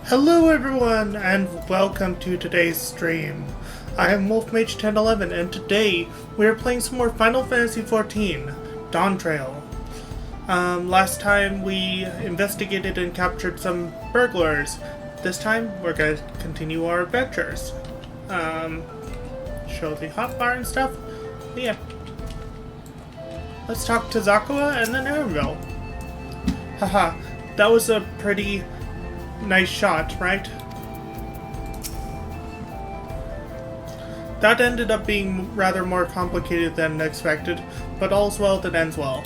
Hello everyone, and welcome to today's stream. I am Mage 1011, and today we are playing some more Final Fantasy XIV, Dawntrail. Last time we investigated and captured some burglars. This time we're going to continue our adventures. Show the hotbar and stuff. But yeah. Let's talk to Zakua and then Arenville. Haha, that was a pretty nice shot, right? That ended up being rather more complicated than expected, but all's well that ends well.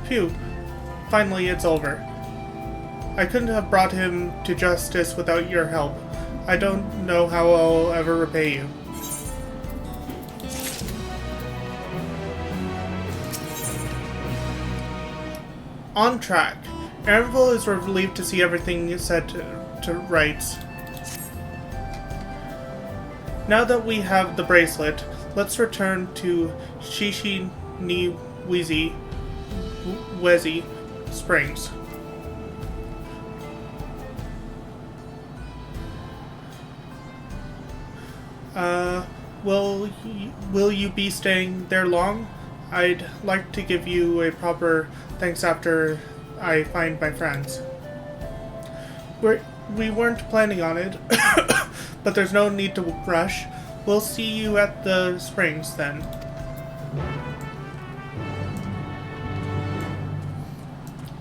Phew, finally it's over. I couldn't have brought him to justice without your help. I don't know how I'll ever repay you. On track. Arenville is relieved to see everything set to rights. Now that we have the bracelet, let's return to Wezi Springs. Will you be staying there long? I'd like to give you a proper thanks after I find my friends. We weren't planning on it, but there's no need to rush. We'll see you at the springs then.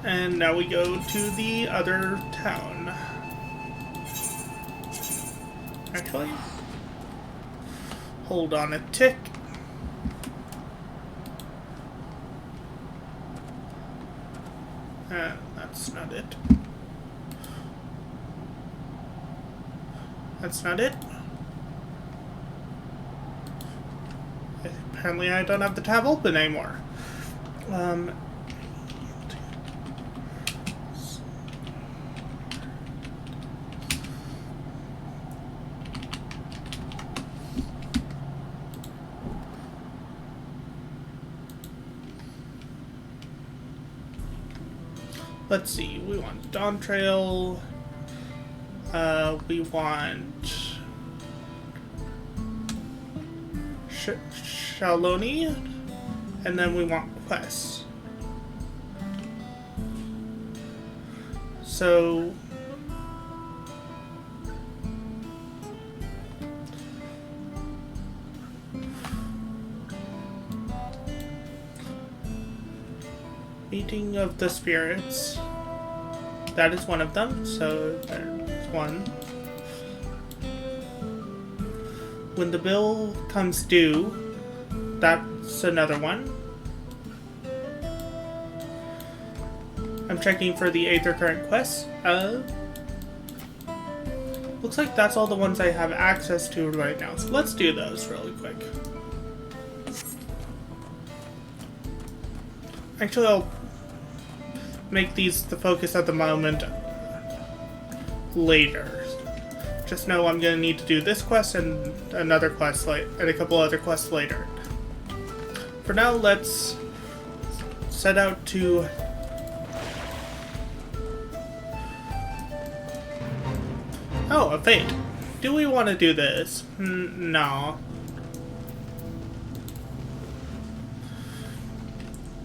And now we go to the other town. Actually, hold on a tick. That's not it. That's not it. Apparently I don't have the tab open anymore. Let's see, we want Dawntrail, we want Shaloni, and then we want quests. So Meeting of the Spirits. That is one of them, so there's one. When the bill comes due, that's another one. I'm checking for the Aether Current quests. Looks like that's all the ones I have access to right now, so let's do those really quick. Actually, I'll make these the focus at the moment later. Just know I'm going to need to do this quest and another quest and a couple other quests later. For now, let's set out to a fate. Do we want to do this? No.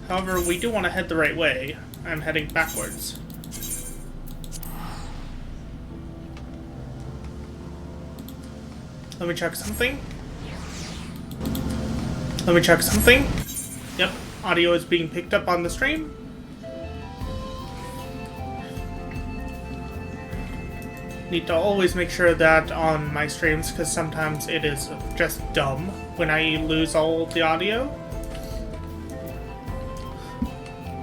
However, we do want to head the right way. I'm heading backwards. Let me check something. Yep, audio is being picked up on the stream. Need to always make sure that on my streams, because sometimes it is just dumb when I lose all the audio.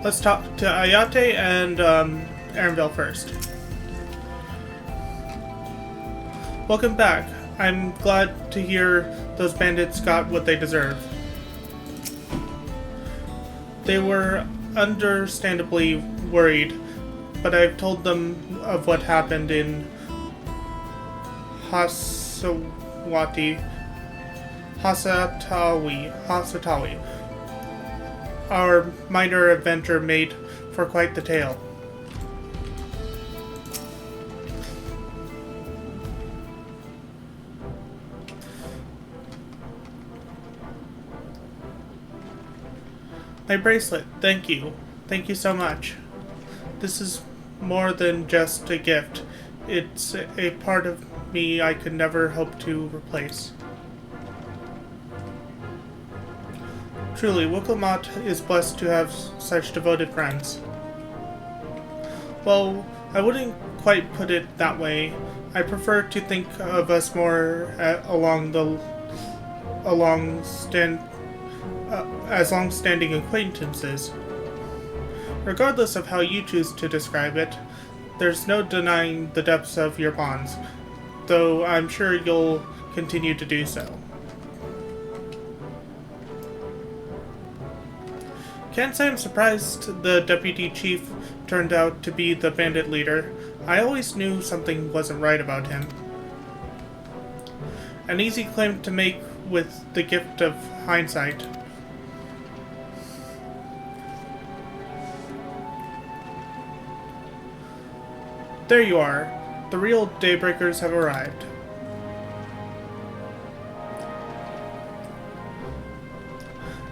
Let's talk to Ayate and Arenville first. Welcome back. I'm glad to hear those bandits got what they deserve. They were understandably worried, but I've told them of what happened in Hasatawi. Our minor adventure made for quite the tale. My bracelet, thank you. Thank you so much. This is more than just a gift. It's a part of me I could never hope to replace. Truly, Wookamat is blessed to have such devoted friends. Well, I wouldn't quite put it that way. I prefer to think of us more as long-standing acquaintances. Regardless of how you choose to describe it, there's no denying the depths of your bonds, though I'm sure you'll continue to do so. Can't say I'm surprised the deputy chief turned out to be the bandit leader. I always knew something wasn't right about him. An easy claim to make with the gift of hindsight. There you are. The real Daybreakers have arrived.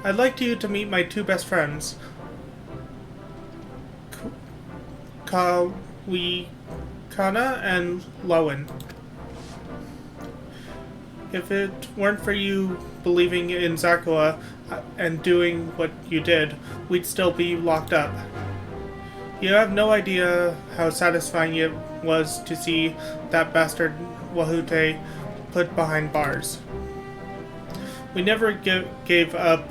I'd like you to meet my two best friends, Kawikana and Lowen. If it weren't for you believing in Zakua and doing what you did, we'd still be locked up. You have no idea how satisfying it was to see that bastard Wahute put behind bars. We never gave up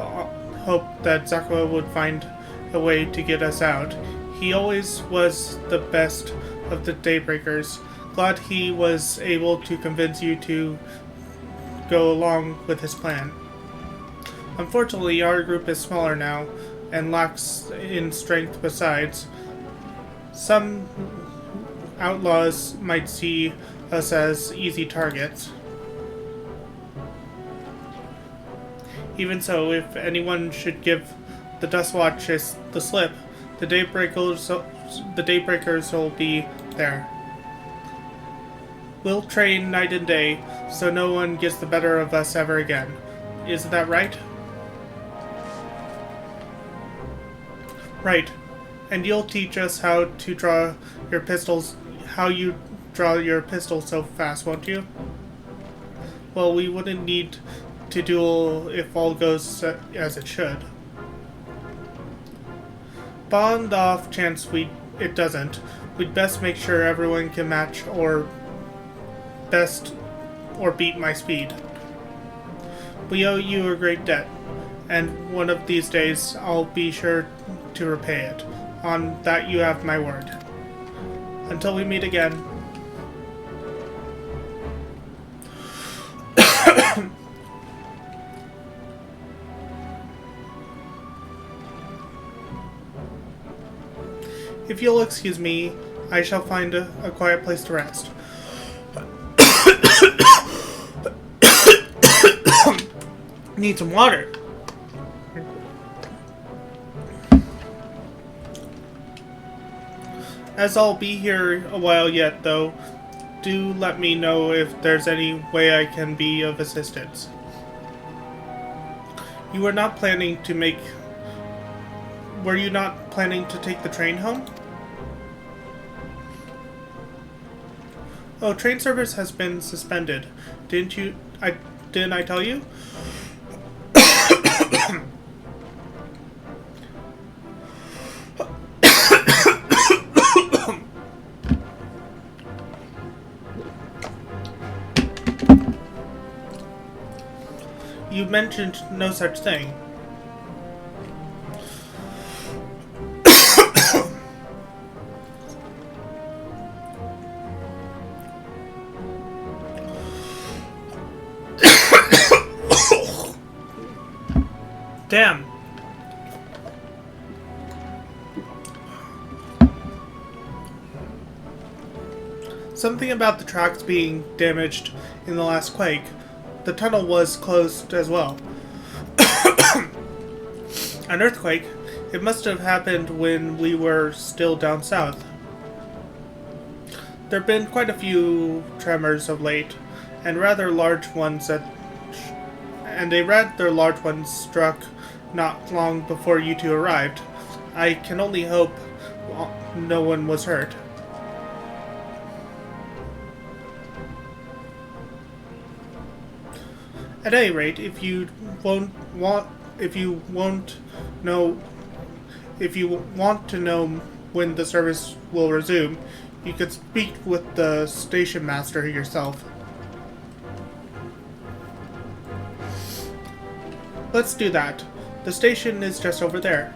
hope that Zakua would find a way to get us out. He always was the best of the Daybreakers. Glad he was able to convince you to go along with his plan. Unfortunately, our group is smaller now and lacks in strength besides. Some outlaws might see us as easy targets. Even so, if anyone should give the Dustwatch the slip, the Daybreakers will be there. We'll train night and day, so no one gets the better of us ever again. Isn't that right? Right. And you'll teach us how to draw your pistols, how you draw your pistol so fast, won't you? Well, we wouldn't need to duel if all goes as it should. But on the off chance it doesn't, we'd best make sure everyone can match or beat my speed. We owe you a great debt, and one of these days I'll be sure to repay it. On that you have my word. Until we meet again. If you'll excuse me, I shall find a quiet place to rest. Need some water. As I'll be here a while yet, though, do let me know if there's any way I can be of assistance. Were you not planning to take the train home? Oh, train service has been suspended. Didn't I tell you? You mentioned no such thing. Damn. Something about the tracks being damaged in the last quake. The tunnel was closed as well. An earthquake? It must have happened when we were still down south. There have been quite a few tremors of late, and rather large ones struck not long before you two arrived. I can only hope no one was hurt. At any rate, if you want to know when the service will resume, you could speak with the station master yourself. Let's do that. The station is just over there.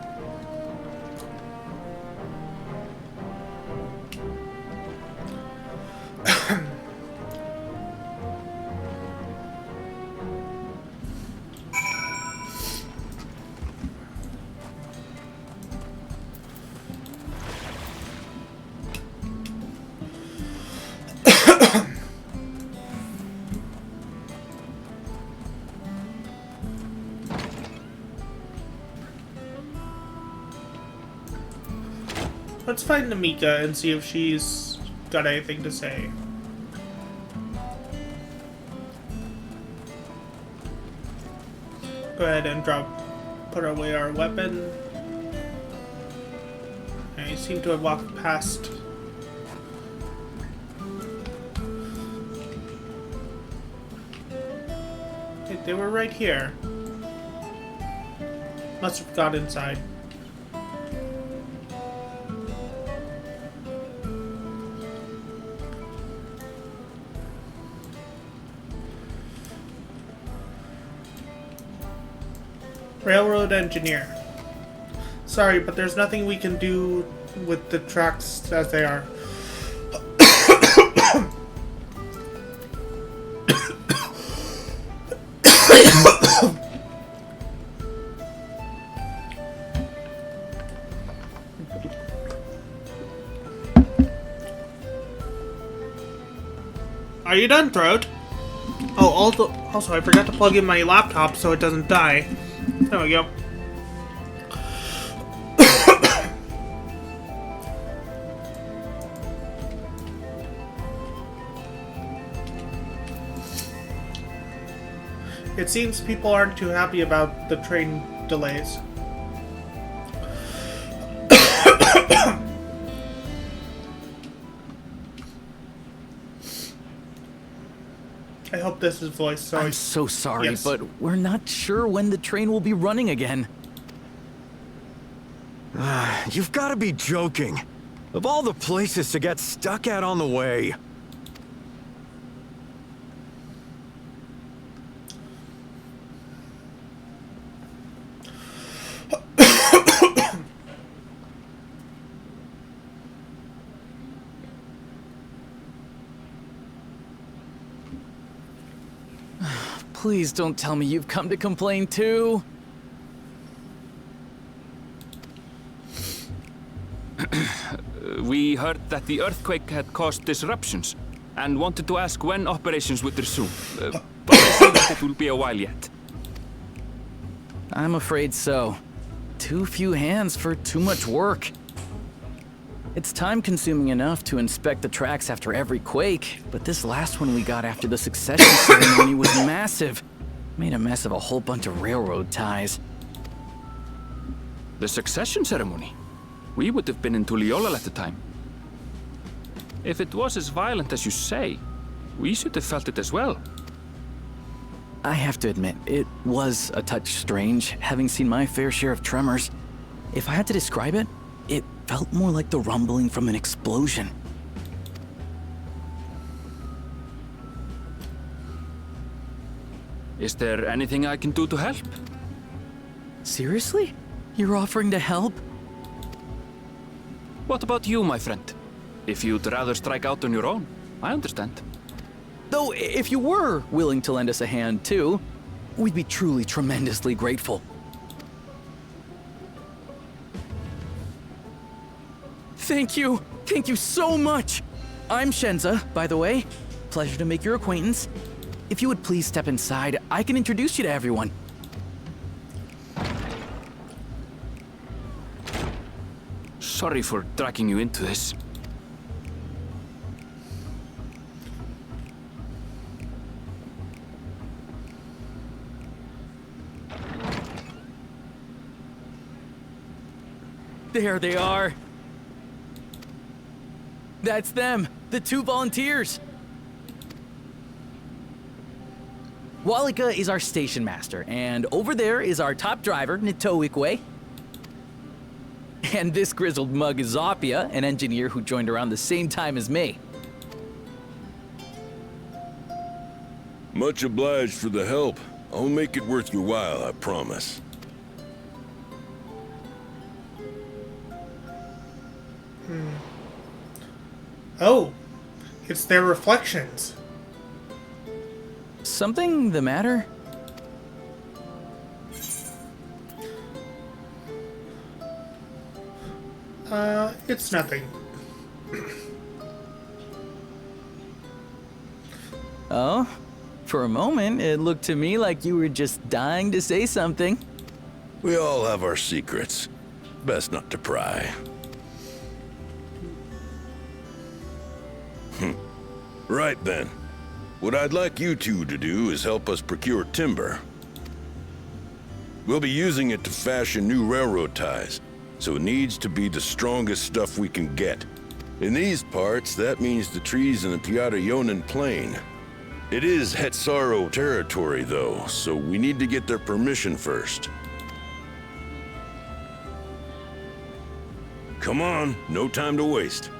Let's find Namika and see if she's got anything to say. Go ahead and put away our weapon. I seem to have walked past. They were right here. Must have got inside. Railroad engineer. Sorry, but there's nothing we can do with the tracks as they are. Are you done, Throat? Oh, also, I forgot to plug in my laptop so it doesn't die. There we go. It seems people aren't too happy about the train delays. I hope this is voice. Sorry. I'm so sorry, yes. But we're not sure when the train will be running again. You've got to be joking. Of all the places to get stuck at on the way. Please don't tell me you've come to complain too. We heard that the earthquake had caused disruptions and wanted to ask when operations would resume. But I see that it will be a while yet. I'm afraid so. Too few hands for too much work. It's time-consuming enough to inspect the tracks after every quake, but this last one we got after the succession ceremony was massive. Made a mess of a whole bunch of railroad ties. The succession ceremony? We would have been in Tuliolal at the time. If it was as violent as you say, we should have felt it as well. I have to admit, it was a touch strange, having seen my fair share of tremors. If I had to describe it, it felt more like the rumbling from an explosion. Is there anything I can do to help? Seriously? You're offering to help? What about you, my friend? If you'd rather strike out on your own, I understand. Though, if you were willing to lend us a hand too, we'd be truly tremendously grateful. Thank you! Thank you so much! I'm Shenza, by the way. Pleasure to make your acquaintance. If you would please step inside, I can introduce you to everyone. Sorry for dragging you into this. There they are. That's them, the 2 volunteers. Walika is our station master, and over there is our top driver, Nitoikwe. And this grizzled mug is Zopia, an engineer who joined around the same time as me. Much obliged for the help. I'll make it worth your while, I promise. Oh, it's their reflections. Something the matter? It's nothing. Oh? For a moment, it looked to me like you were just dying to say something. We all have our secrets. Best not to pry. Right then. What I'd like you two to do is help us procure timber. We'll be using it to fashion new railroad ties, so it needs to be the strongest stuff we can get. In these parts, that means the trees in the Piata-Yonan Plain. It is Hetsaro territory, though, so we need to get their permission first. Come on, no time to waste.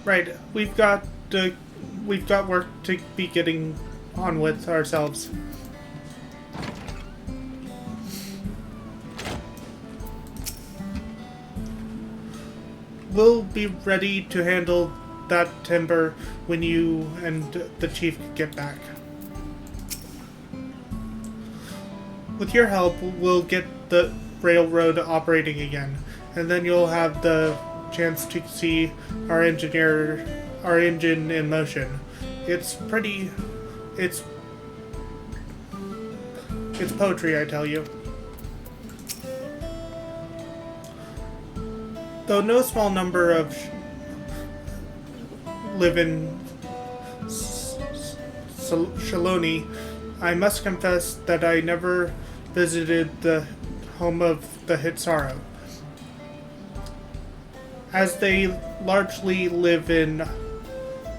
Right, we've got work to be getting on with ourselves. We'll be ready to handle that timber when you and the chief get back. With your help, we'll get the railroad operating again, and then you'll have the chance to see our engine in motion. It's poetry, I tell you. Though no small number of live in Shaloni, I must confess that I never visited the home of the Hitsaro. As they largely live in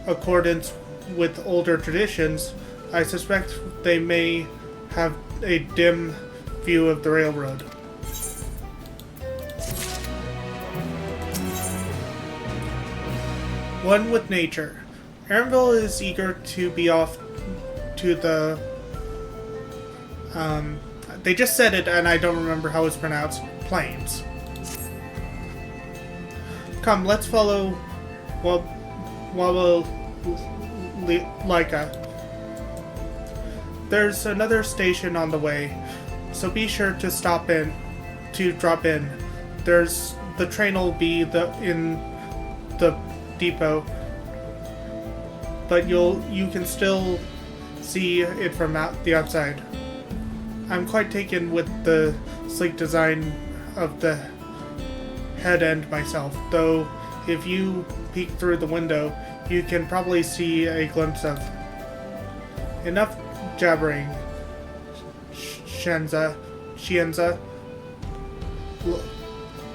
accordance with older traditions, I suspect they may have a dim view of the railroad. One with nature. Aaronville is eager to be off to the... they just said it and I don't remember how it's pronounced. Plains. Come, let's follow Laika. There's another station on the way, so be sure to drop in. The train will be in the depot, but you can still see it from the outside. I'm quite taken with the sleek design of the head end myself, though if you peek through the window, you can probably see a glimpse of. Enough jabbering, Shienza.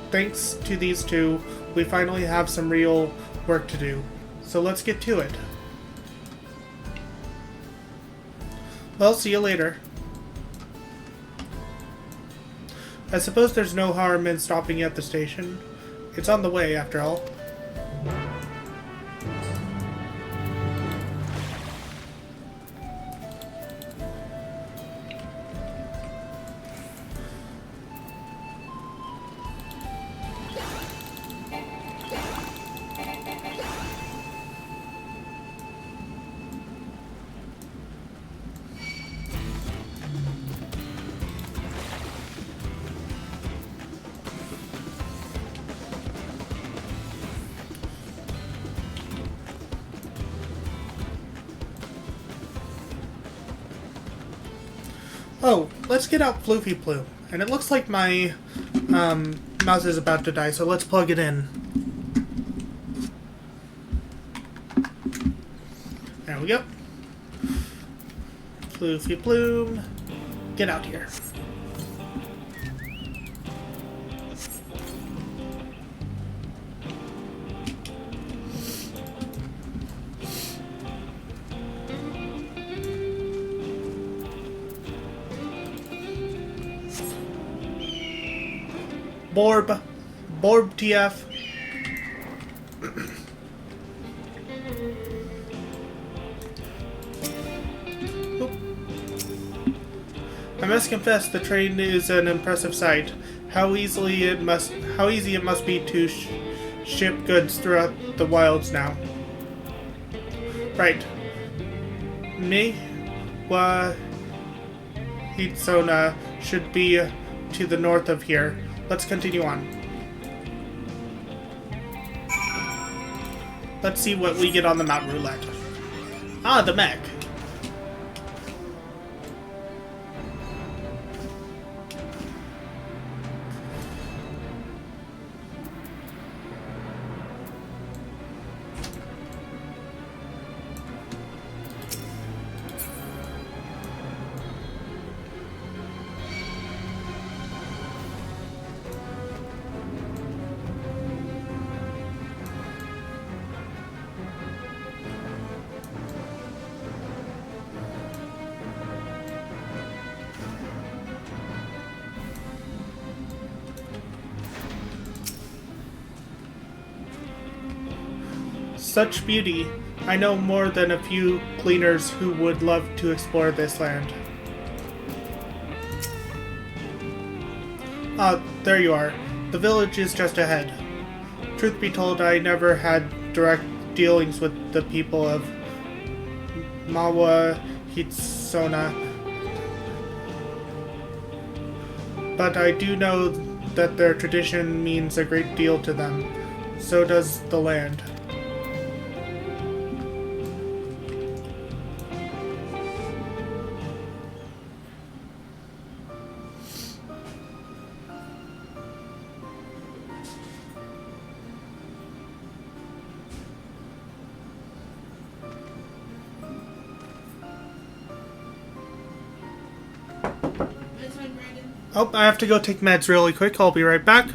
Thanks to these two, we finally have some real work to do, so let's get to it. Well, see you later. I suppose there's no harm in stopping at the station. It's on the way, after all. Oh, let's get out Floofy Plume. And it looks like my mouse is about to die, so let's plug it in. There we go. Floofy Plume, get out here. Borb TF. I must confess, the train is an impressive sight. How easy it must be to ship goods throughout the wilds now. Right. Me, Hitsona should be to the north of here. Let's continue on. Let's see what we get on the Mount Roulette. Ah, the mech. Such beauty. I know more than a few cleaners who would love to explore this land. Ah, there you are. The village is just ahead. Truth be told, I never had direct dealings with the people of Mawa Hitsona. But I do know that their tradition means a great deal to them. So does the land. Oh, I have to go take meds really quick. I'll be right back.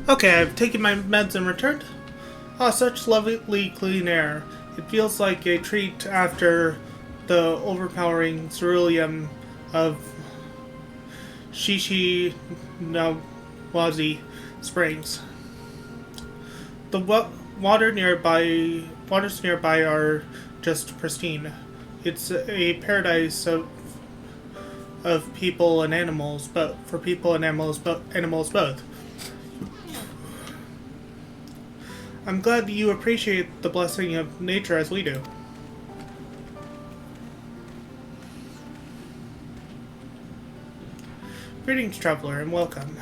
Okay, I've taken my meds and returned. Ah, such lovely clean air. It feels like a treat after the overpowering ceruleum of Nawazi Springs. The waters nearby are just pristine. It's a paradise of people and animals, but for people and animals both. I'm glad you appreciate the blessing of nature as we do. Greetings, traveler, and welcome.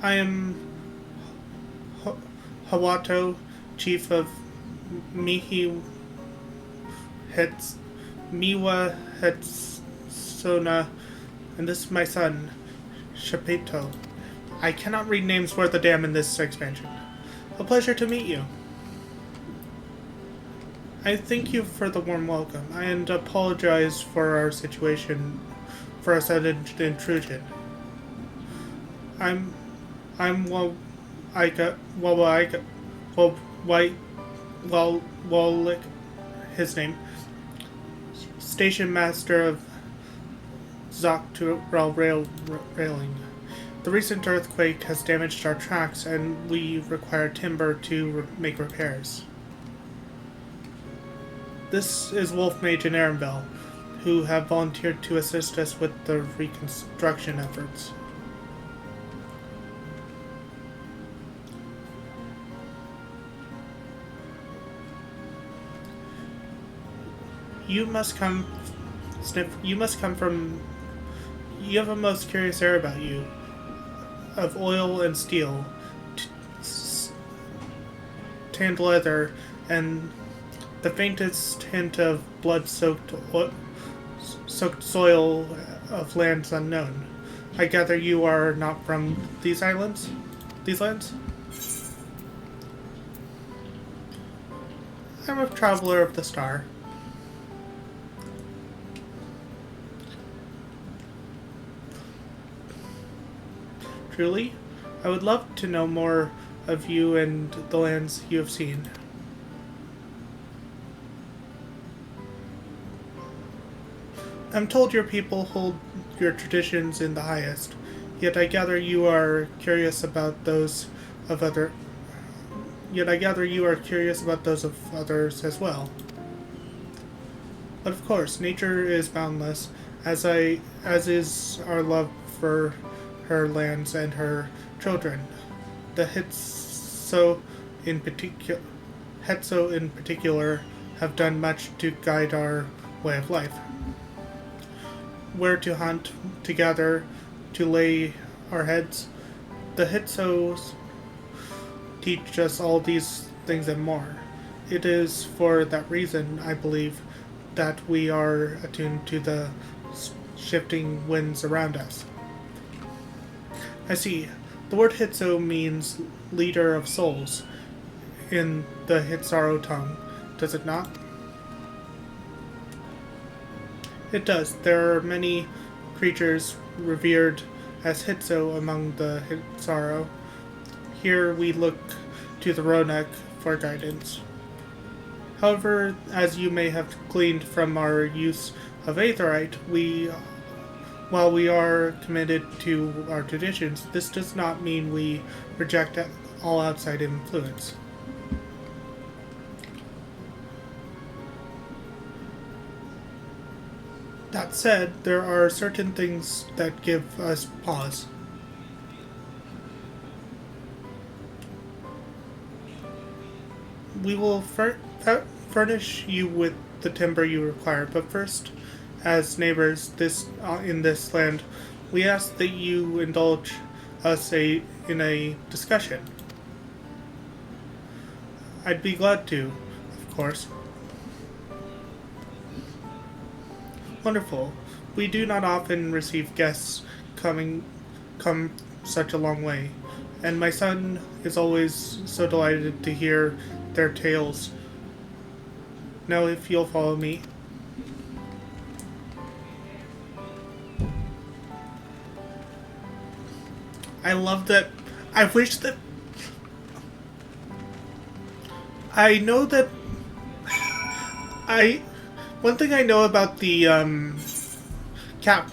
I am Hawato, chief of Miwa Hetsona, and this is my son, Shapito. I cannot read names worth a damn in this expansion. A pleasure to meet you. I thank you for the warm welcome, and apologize for our situation, for our sudden intrusion. I'm Walik, his name, station master of Dawntrail railing. The recent earthquake has damaged our tracks, and we require timber to make repairs. This is Wolf Mage and Arambel, who have volunteered to assist us with the reconstruction efforts. You have a most curious air about you, of oil and steel, tanned leather, and the faintest hint of blood-soaked soil of lands unknown. I gather you are not from these islands? These lands? I'm a traveler of the star. Truly, I would love to know more of you and the lands you have seen. I'm told your people hold your traditions in the highest, yet I gather you are curious about those of others as well. But of course, nature is boundless, as is our love for her lands and her children. The Hetso in particular have done much to guide our way of life. Where to hunt, to gather, to lay our heads. The Hetsos teach us all these things and more. It is for that reason, I believe, that we are attuned to the shifting winds around us. I see. The word Hetso means leader of souls in the Hitsaro tongue, does it not? It does. There are many creatures revered as Hitso among the Hitsaro. Here we look to the Ronak for guidance. However, as you may have gleaned from our use of Aetherite, while we are committed to our traditions, this does not mean we reject all outside influence. That said, there are certain things that give us pause. We will furnish you with the timber you require, but first, as neighbors in this land, we ask that you indulge us in a discussion. I'd be glad to, of course. Wonderful. We do not often receive guests come such a long way, and my son is always so delighted to hear their tales. Now, if you'll follow me. I love that. I wish that. I know that. One thing I know about the cat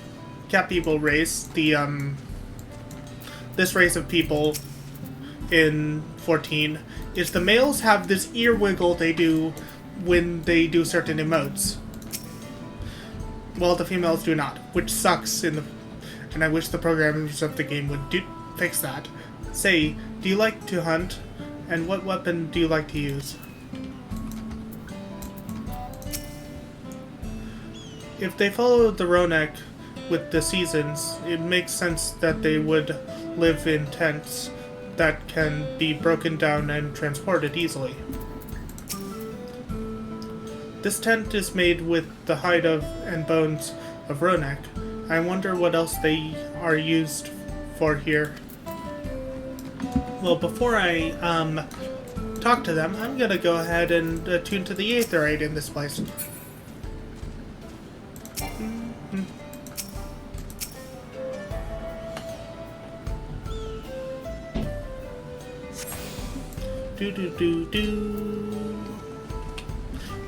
people race, this race of people in 14, is the males have this ear wiggle they do when they do certain emotes, while the females do not, which sucks and I wish the programmers of the game would fix that. Say, do you like to hunt, and what weapon do you like to use? if they follow the Ronek with the seasons, it makes sense that they would live in tents that can be broken down and transported easily. This tent is made with the hide of and bones of Ronek. I wonder what else they are used for here. Well, before I talk to them, I'm gonna go ahead and attune to the Aetherite in this place. Do do do do.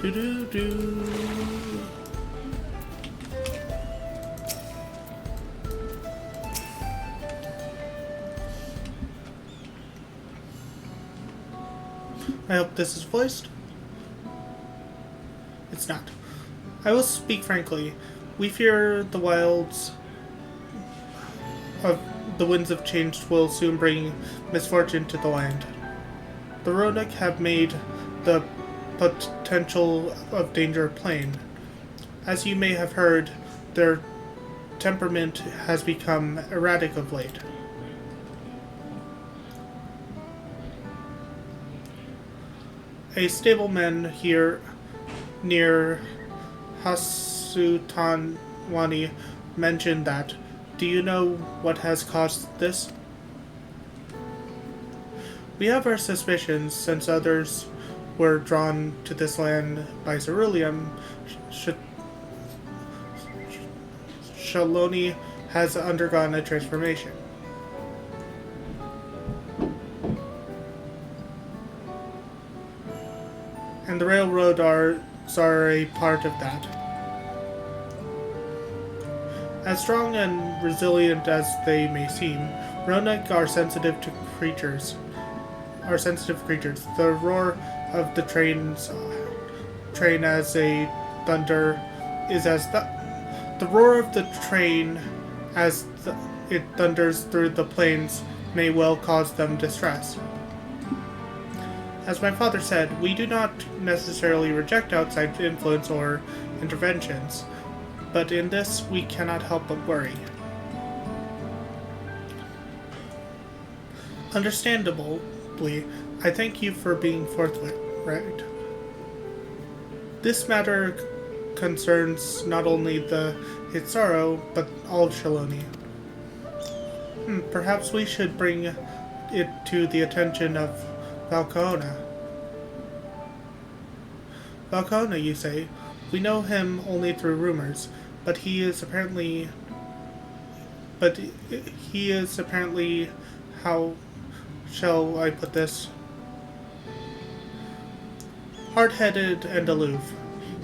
Do do do. I hope this is voiced. It's not. I will speak frankly. We fear the wilds of the winds of change will soon bring misfortune to the land. The Ronek have made the potential of danger plain. As you may have heard, their temperament has become erratic of late. A stableman here near Hasutanwani mentioned that. Do you know what has caused this? We have our suspicions, since others were drawn to this land by ceruleum. Shaloni has undergone a transformation. And the railroad are a part of that. As strong and resilient as they may seem, Ronek are sensitive creatures. The roar of the train as a thunder is as the roar of the train as it thunders through the plains may well cause them distress. As my father said, we do not necessarily reject outside influence or interventions, but in this we cannot help but worry. Understandably, I thank you for being forthright. This matter concerns not only the Hitsaro, but all of Shaloni. Perhaps we should bring it to the attention of Valcona. Valcona, you say? We know him only through rumors, but he is apparently, how shall I put this? Hard-headed and aloof.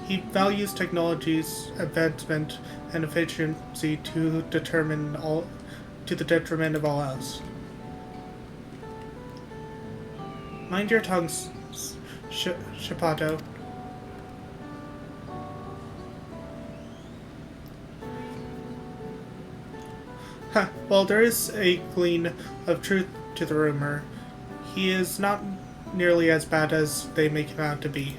He values technology's advancement and efficiency to the detriment of all else. Mind your tongue, Shipato. Well, there is a gleam of truth to the rumor. He is not nearly as bad as they make him out to be.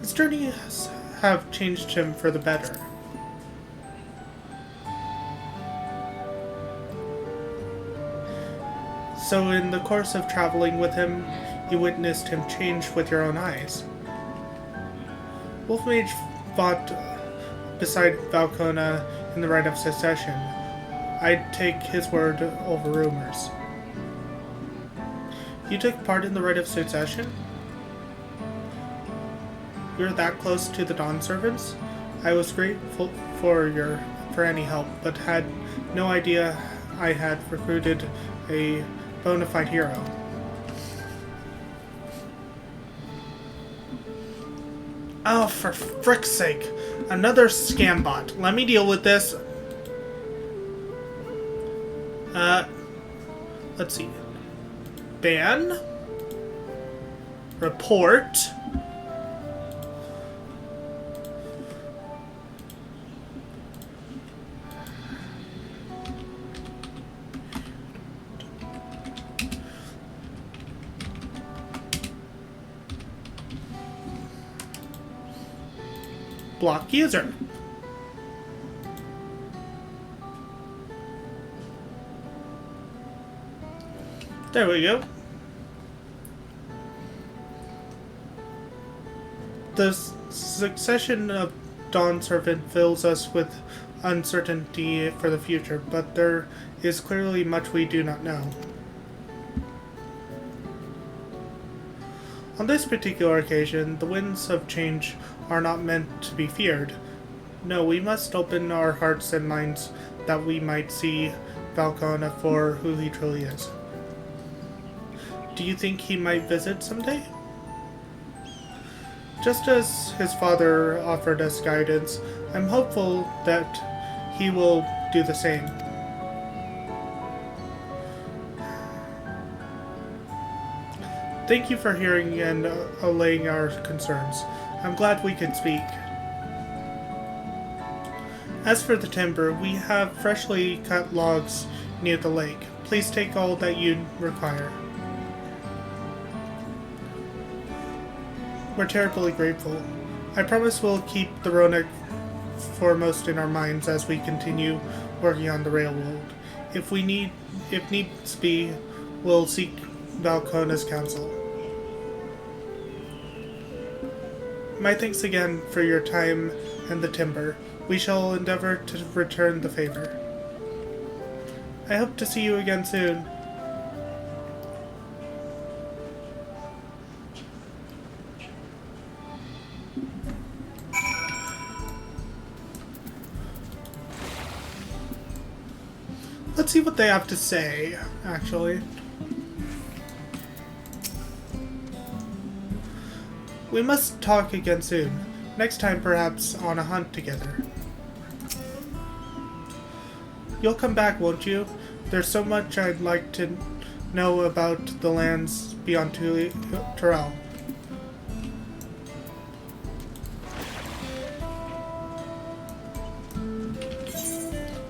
His journeys have changed him for the better. So in the course of traveling with him, you witnessed him change with your own eyes. Mage fought beside Valcona in the Right of Secession. I'd take his word over rumors. You took part in the Right of Secession? You're that close to the Dawn Servants? I was grateful for any help, but had no idea I had recruited a bona fide hero. Oh, for frick's sake. Another scam bot. Let me deal with this. Let's see. Ban. Report. block user. There we go. The succession of Dawn Servant fills us with uncertainty for the future, but there is clearly much we do not know. On this particular occasion, the winds of change are not meant to be feared. No, we must open our hearts and minds that we might see Valkona for who he truly is. Do you think he might visit someday? Just as his father offered us guidance, I'm hopeful that he will do the same. Thank you for hearing and allaying our concerns. I'm glad we could speak. As for the timber, we have freshly cut logs near the lake. Please take all that you require. We're terribly grateful. I promise we'll keep the Roanoke foremost in our minds as we continue working on the railroad. If needs be, we'll seek Valkona's counsel. My thanks again for your time and the timber. We shall endeavor to return the favor. I hope to see you again soon. Let's see what they have to say, actually. We must talk again soon. Next time, perhaps on a hunt together. You'll come back, won't you? There's so much I'd like to know about the lands beyond Terrell.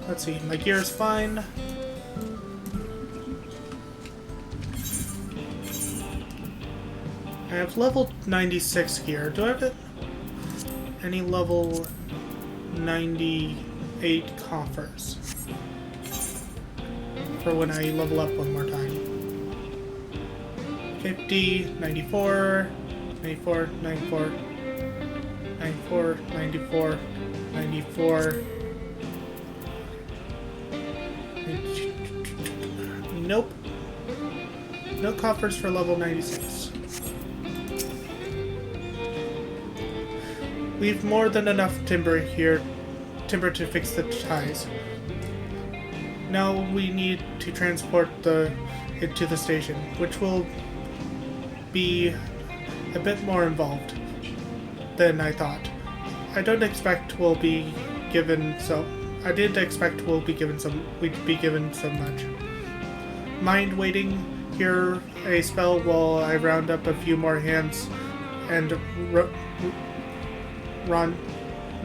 Let's see, my gear is fine. I have level 96 gear. Do I have any level 98 coffers? For when I level up one more time. 50, 94, 94, 94, 94, 94, 94. Nope. No coffers for level 96. We've more than enough timber here, to fix the ties. Now we need to transport it to the station, which will be a bit more involved than I thought. I didn't expect we'd be given so much. Mind waiting here a spell while I round up a few more hands and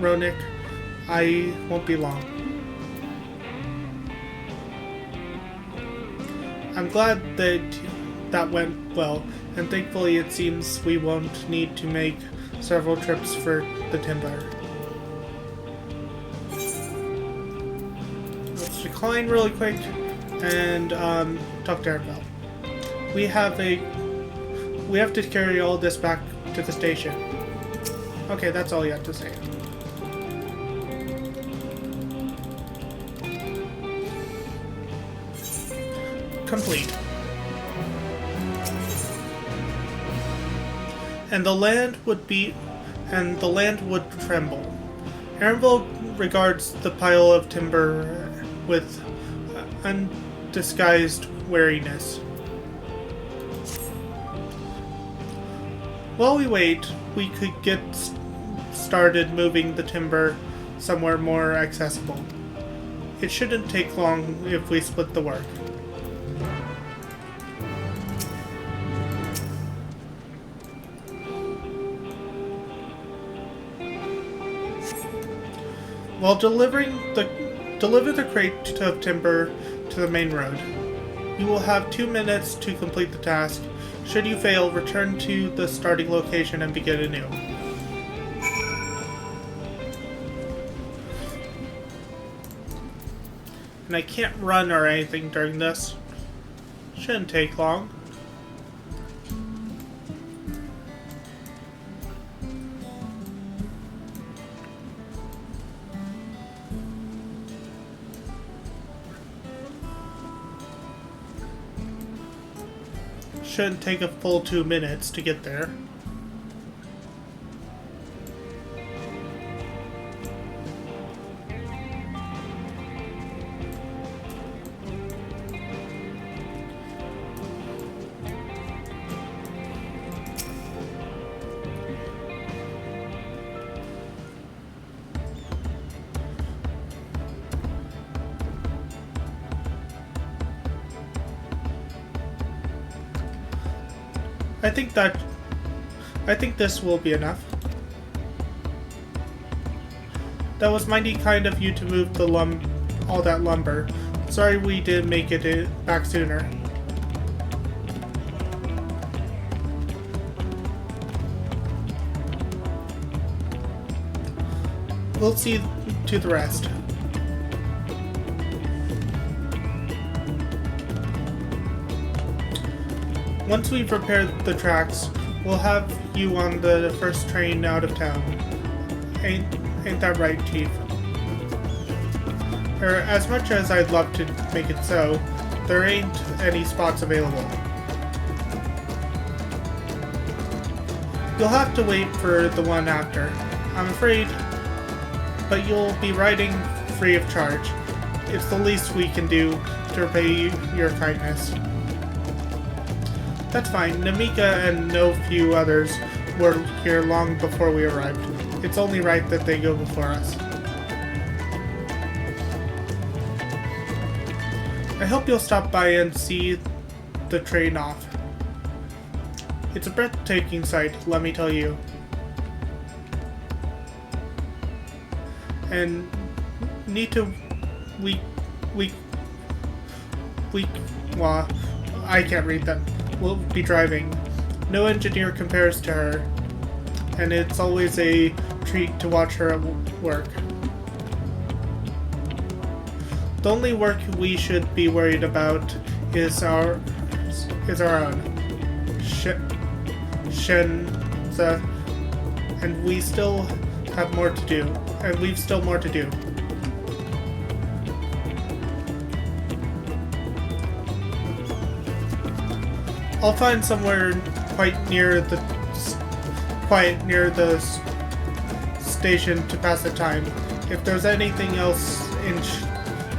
Roanoke? I won't be long. I'm glad that went well, and thankfully it seems we won't need to make several trips for the timber. Let's decline really quick and talk to Arabelle. We have to carry all this back to the station. Okay, that's all you have to say. Complete. And the land would tremble. Arabelle regards the pile of timber with undisguised wariness. While we wait, we could get started moving the timber somewhere more accessible. It shouldn't take long if we split the work. While deliver the crate of timber to the main road. You will have 2 minutes to complete the task. Should you fail, return to the starting location and begin anew. And I can't run or anything during this. Shouldn't take long. Shouldn't take a full 2 minutes to get there. I think this will be enough. That was mighty kind of you to move the all that lumber. Sorry we didn't make it back sooner. We'll see to the rest. Once we've repaired the tracks, we'll have you on the first train out of town. Ain't that right, Chief? As much as I'd love to make it so, there ain't any spots available. You'll have to wait for the one after, I'm afraid, but you'll be riding free of charge. It's the least we can do to repay your kindness. That's fine. Namika and no few others were here long before we arrived. It's only right that they go before us. I hope you'll stop by and see the train off. It's a breathtaking sight, let me tell you. And well, I can't read them. Will be driving. No engineer compares to her, and it's always a treat to watch her at work. The only work we should be worried about is our own. Shenza, and we still have more to do, and we've still more to do. I'll find somewhere quite near the station to pass the time. If there's anything else in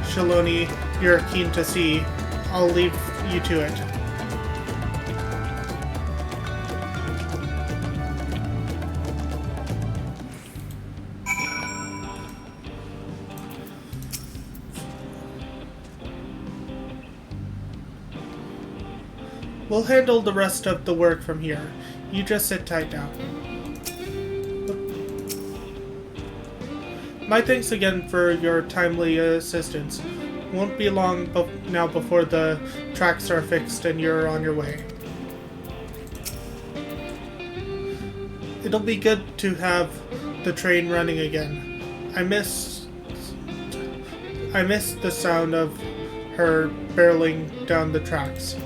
Shaloni you're keen to see, I'll leave you to it. We'll handle the rest of the work from here. You just sit tight now. My thanks again for your timely assistance. Won't be long now before the tracks are fixed and you're on your way. It'll be good to have the train running again. I miss the sound of her barreling down the tracks.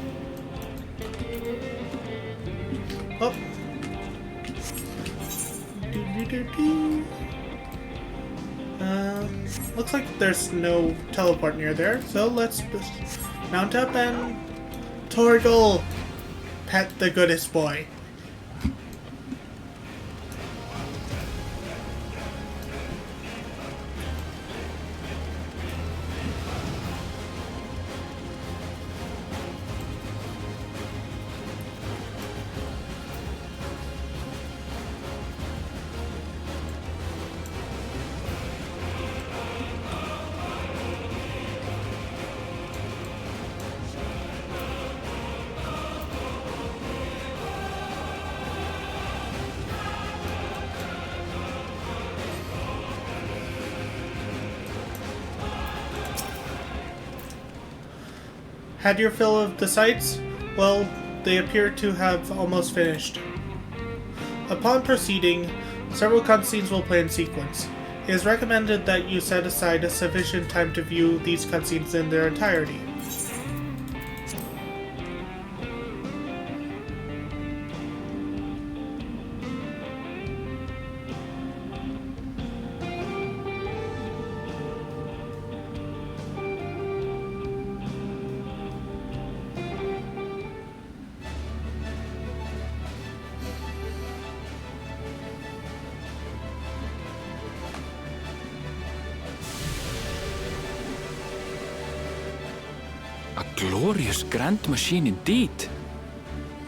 Oh. Looks like there's no teleport near there, so let's mount up and Torgal, pet the goodest boy. Had your fill of the sights? Well, they appear to have almost finished. Upon proceeding, several cutscenes will play in sequence. It is recommended that you set aside a sufficient time to view these cutscenes in their entirety. A glorious grand machine indeed.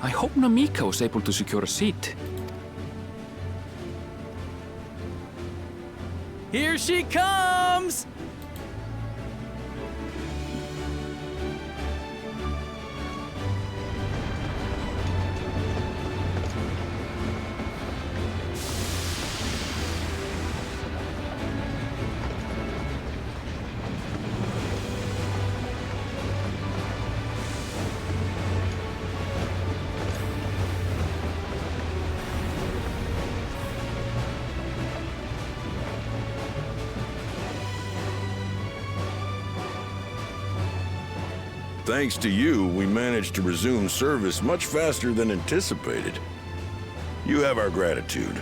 I hope Namika was able to secure a seat. Here she comes! Thanks to you, we managed to resume service much faster than anticipated. You have our gratitude.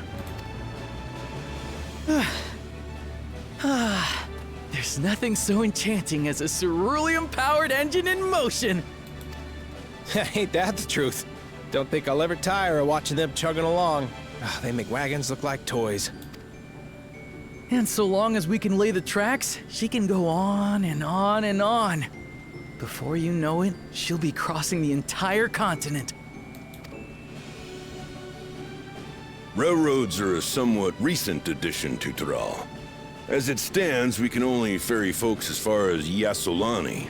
There's nothing so enchanting as a cerulean-powered engine in motion. Ain't that the truth? Don't think I'll ever tire of watching them chugging along. They make wagons look like toys. And so long as we can lay the tracks, she can go on and on and on. Before you know it, she'll be crossing the entire continent. Railroads are a somewhat recent addition to Tyrol. As it stands, we can only ferry folks as far as Yassolani.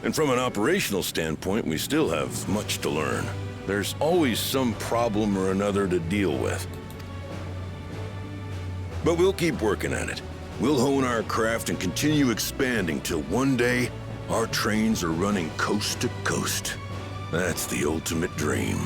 And from an operational standpoint, we still have much to learn. There's always some problem or another to deal with. But we'll keep working at it. We'll hone our craft and continue expanding till one day, our trains are running coast to coast. That's the ultimate dream.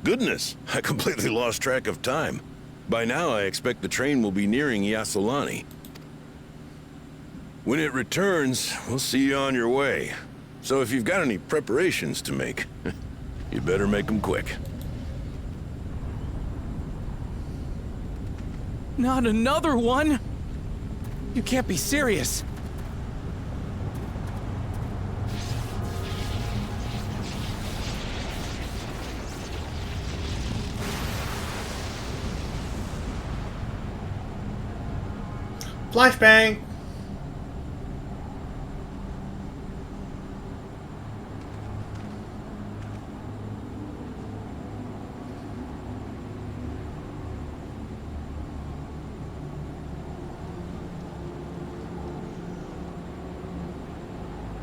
Goodness, I completely lost track of time. By now, I expect the train will be nearing Yassolani. When it returns, we'll see you on your way. So if you've got any preparations to make, you better make them quick. Not another one! You can't be serious. Flashbang!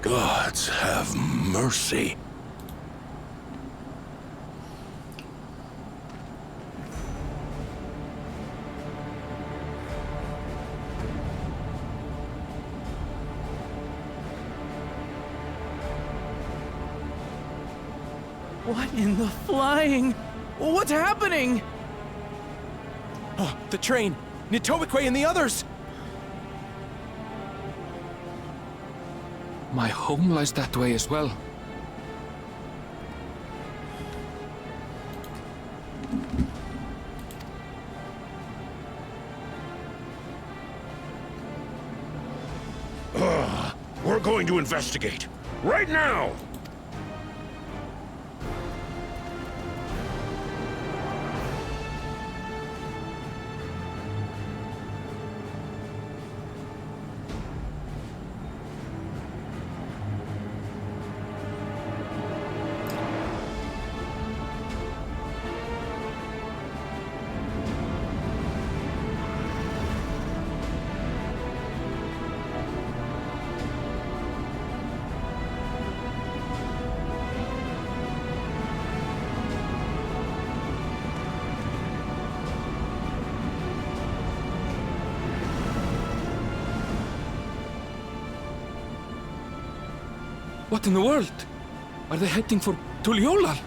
Gods have mercy. What in the flying? What's happening? Oh, the train! Nitobikwe and the others! My home lies that way as well. We're going to investigate. Right now! What in the world? Are they heading for Tuliolal?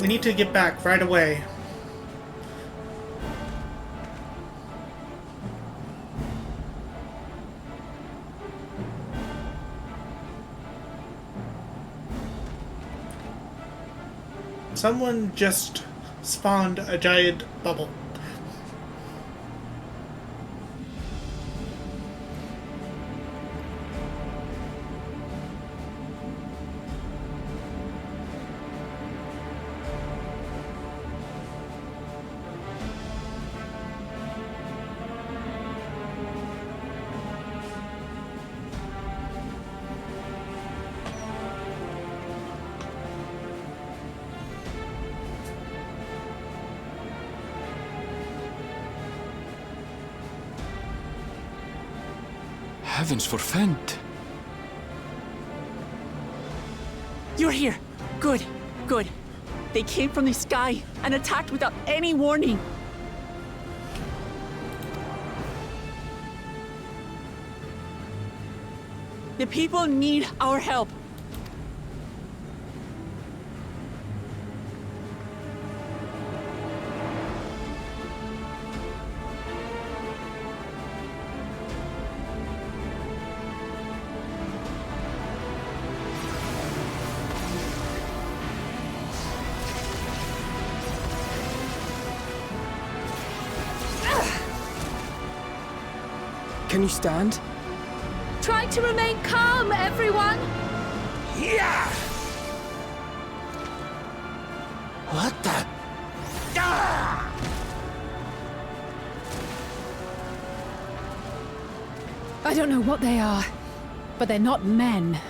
We need to get back right away. Someone just spawned a giant bubble. Heavens forfend. You're here. Good, good. They came from the sky and attacked without any warning. The people need our help. Can you stand? Try to remain calm, everyone! Yeah! What the? Ah! I don't know what they are, but they're not men.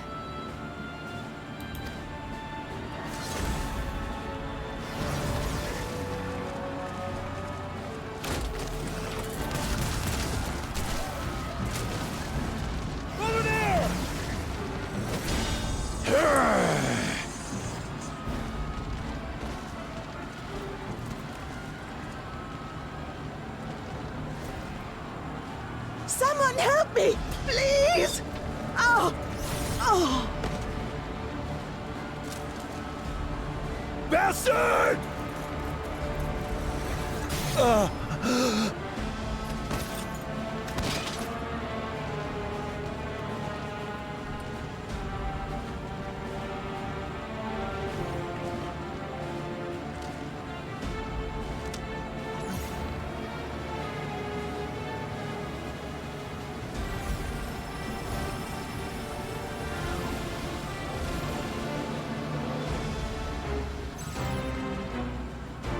Someone help me, please! Oh! Oh! Bastard!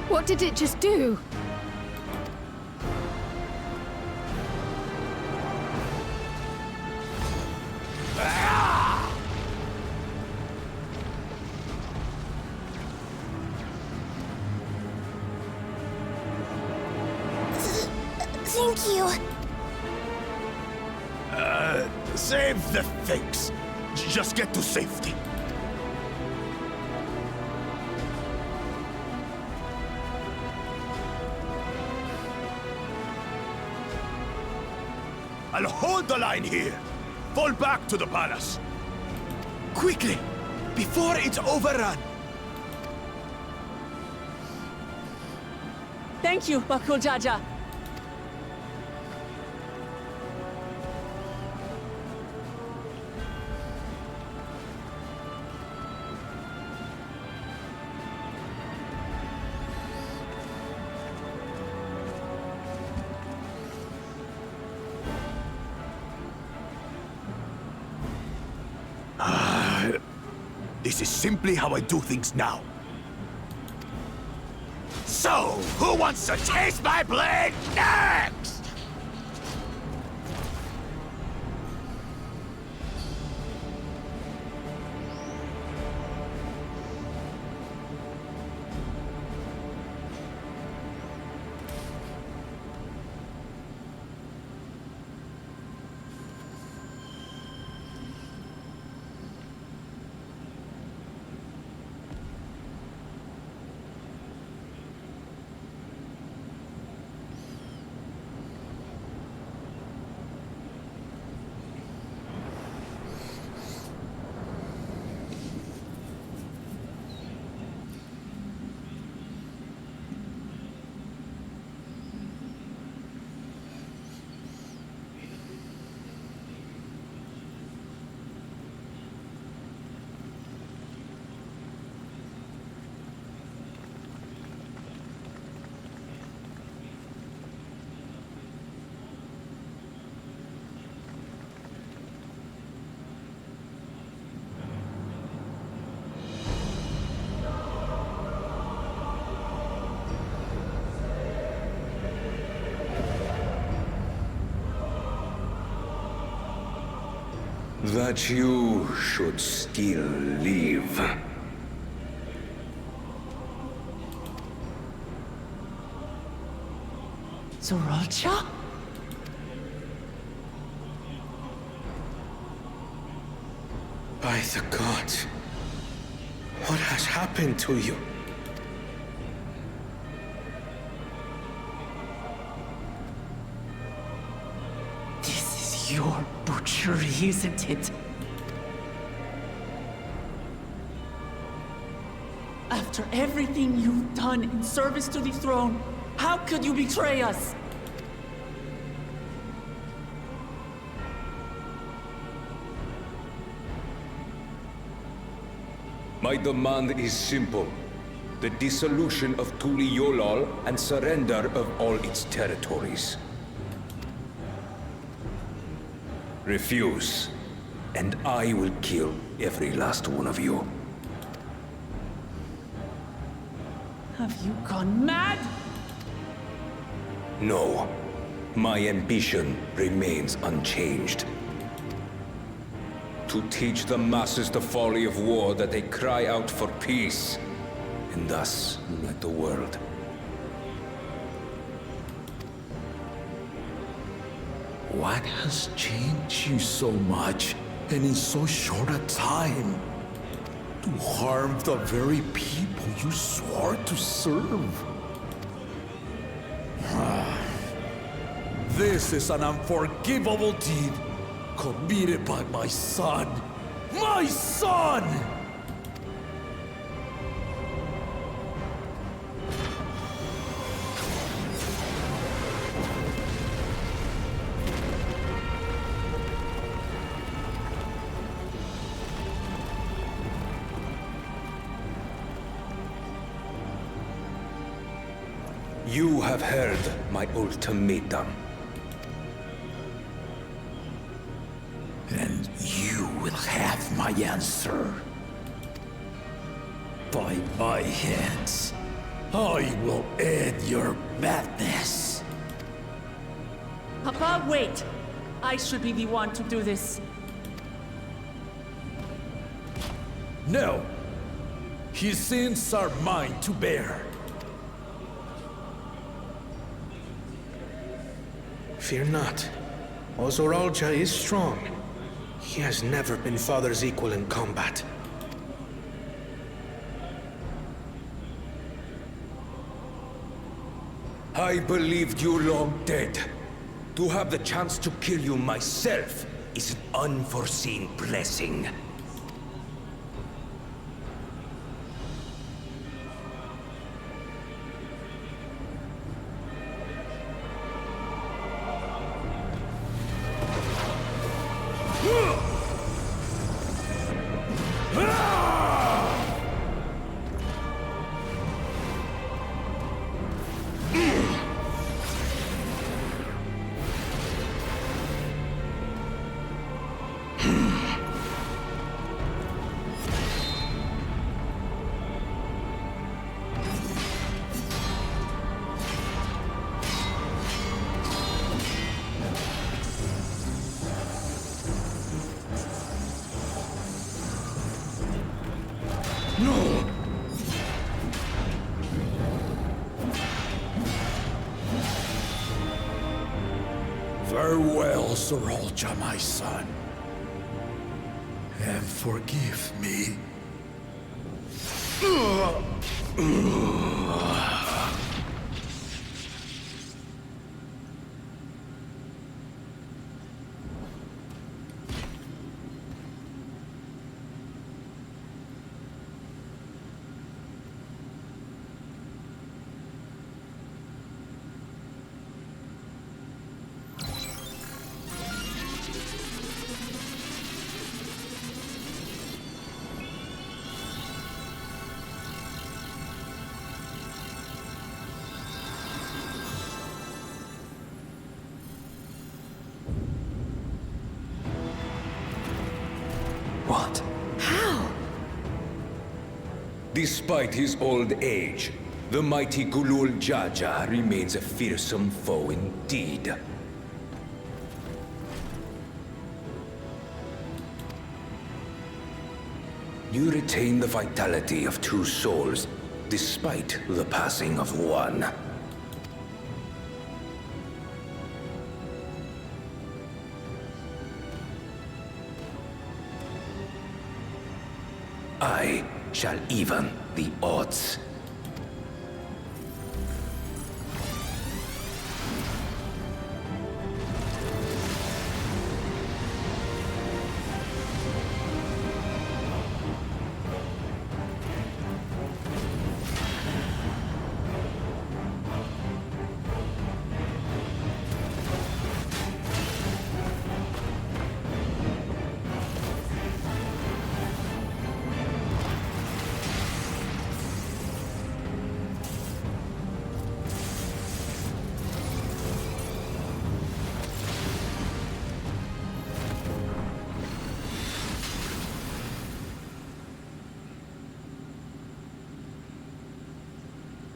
What did it just do? Thank you. Save the things. Just get to safety. I'll hold the line here. Fall back to the palace. Quickly, before it's overrun. Thank you, Bakul Jaja. This is simply how I do things now. So, who wants to taste my blade next? that you should still live. Zoralcha? By the gods, what has happened to you? This is your butchery, isn't it? After everything you've done in service to the throne, how could you betray us? My demand is simple. The dissolution of Tuliyollal and surrender of all its territories. Refuse, and I will kill every last one of you. Have you gone mad? No. My ambition remains unchanged. To teach the masses the folly of war, that they cry out for peace, and thus unite the world. What has changed you so much, and in so short a time? To harm the very people you swore to serve? This is an unforgivable deed committed by my son. My son! You have heard my ultimatum. And you will have my answer. By my hands, I will end your madness. Papa, wait! I should be the one to do this. No. His sins are mine to bear. Fear not. Zoralcha is strong. He has never been Father's equal in combat. I believed you long dead. To have the chance to kill you myself is an unforeseen blessing. Farewell, Zoralcha, my son. And forgive me. What? How? Despite his old age, the mighty Gulul Jaja remains a fearsome foe indeed. You retain the vitality of 2 souls, despite the passing of 1. I shall even the odds.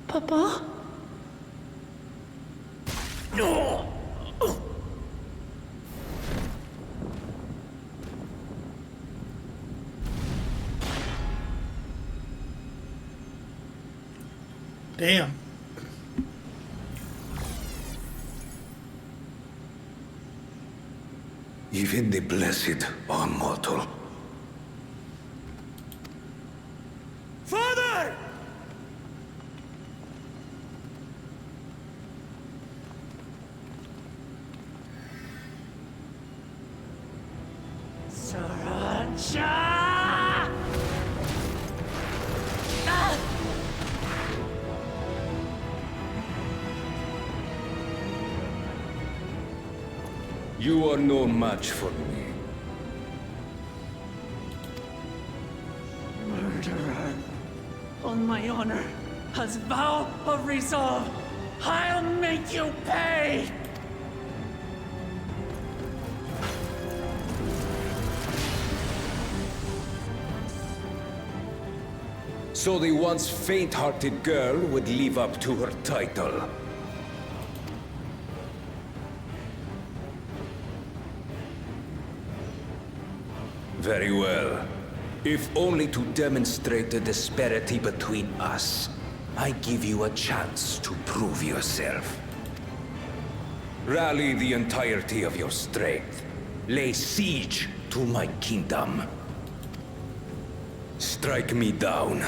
Papa? No! Damn. Even the blessed are mortal. Father! Sriracha! You are no match for me. Murderer. On my honor, as vow of resolve, I'll make you pay! So the once faint-hearted girl would live up to her title. Very well. If only to demonstrate the disparity between us, I give you a chance to prove yourself. Rally the entirety of your strength. Lay siege to my kingdom. Strike me down,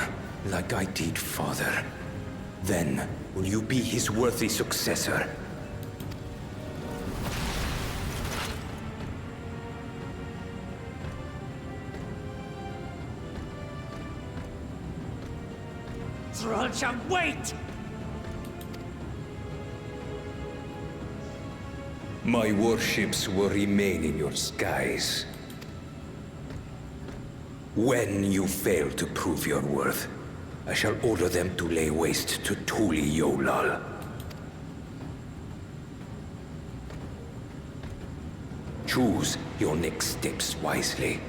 like I did father. Then, will you be his worthy successor? Sriracha, wait! My warships will remain in your skies. When you fail to prove your worth, I shall order them to lay waste to Tuli Yolal. Choose your next steps wisely.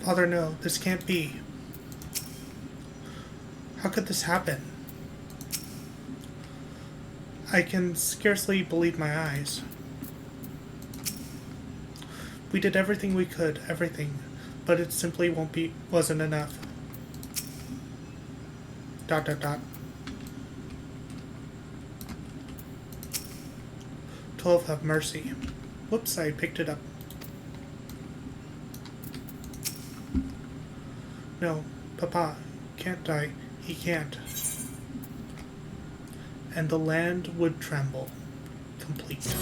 Father, no, this can't be. How could this happen? I can scarcely believe my eyes. We did everything we could, everything, but it simply wasn't enough. ... 12, have mercy. Whoops, I picked it up. No, Papa can't die. He can't. And the land would tremble. Complete.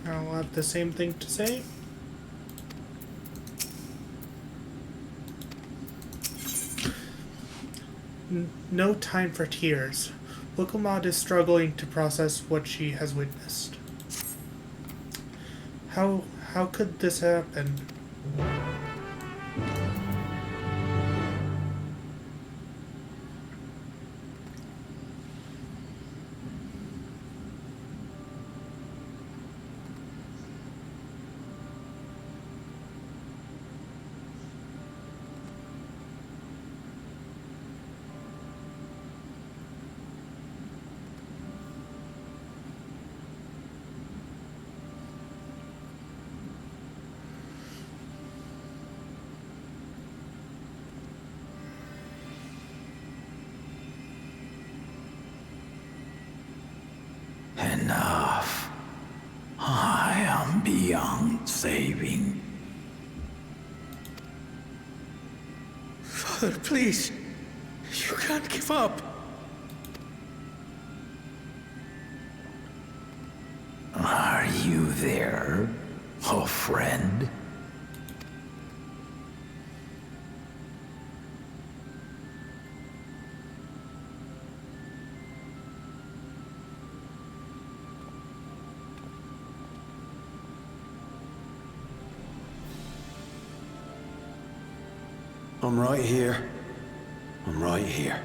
I'll have the same thing to say. No time for tears. Wilkamot is struggling to process what she has witnessed. How could this happen? Enough. I am beyond saving. Father, please. You can't give up. Are you there, oh friend? I'm right here. I'm right here.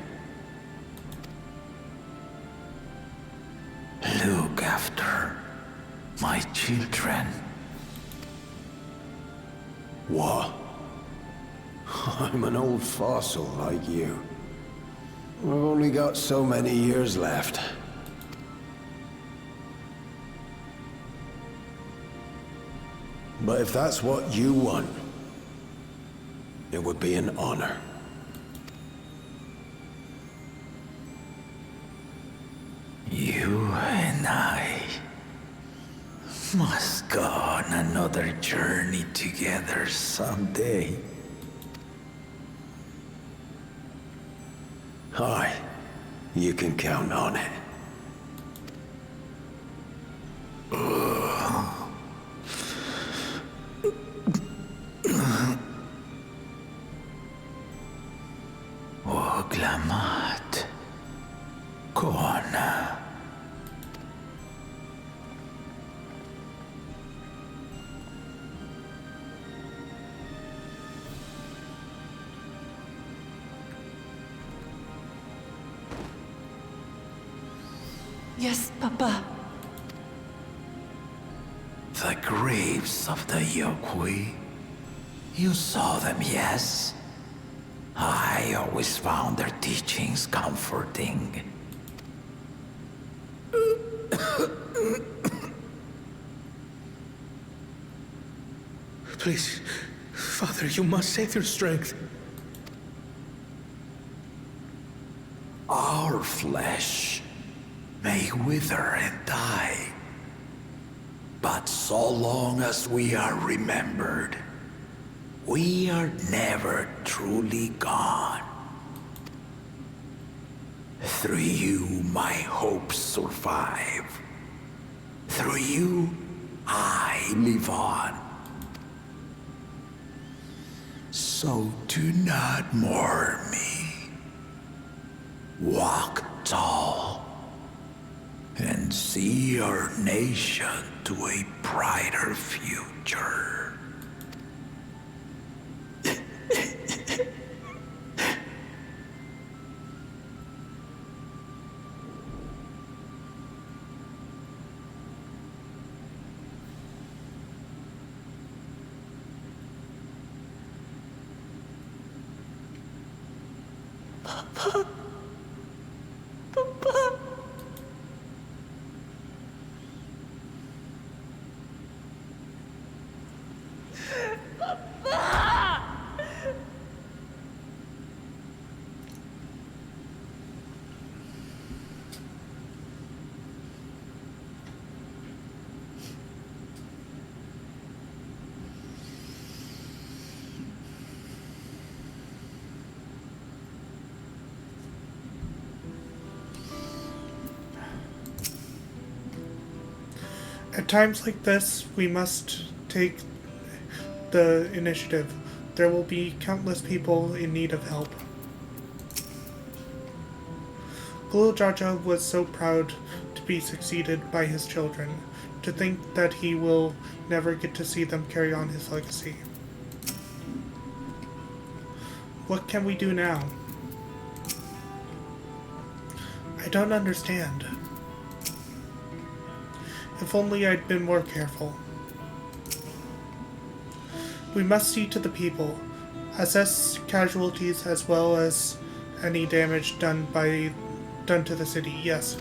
Look after my children. What? I'm an old fossil like you. I've only got so many years left. But if that's what you want, it would be an honor. You and I must go on another journey together someday. Aye, you can count on it. Oglamat. Kona. Yes, Papa. The graves of the Yokwi. You saw them, yes? I always found their teachings comforting. Please, Father, you must save your strength. Our flesh may wither and die, but so long as we are remembered, we are never truly gone. Through you, my hopes survive. Through you, I live on. So do not mourn me. Walk tall and see our nation to a brighter future. Papa. Papa. At times like this, we must take the initiative. There will be countless people in need of help. Bakul Jaja was so proud to be succeeded by his children, to think that he will never get to see them carry on his legacy. What can we do now? I don't understand. If only I'd been more careful. We must see to the people, assess casualties as well as any damage done to the city, yes.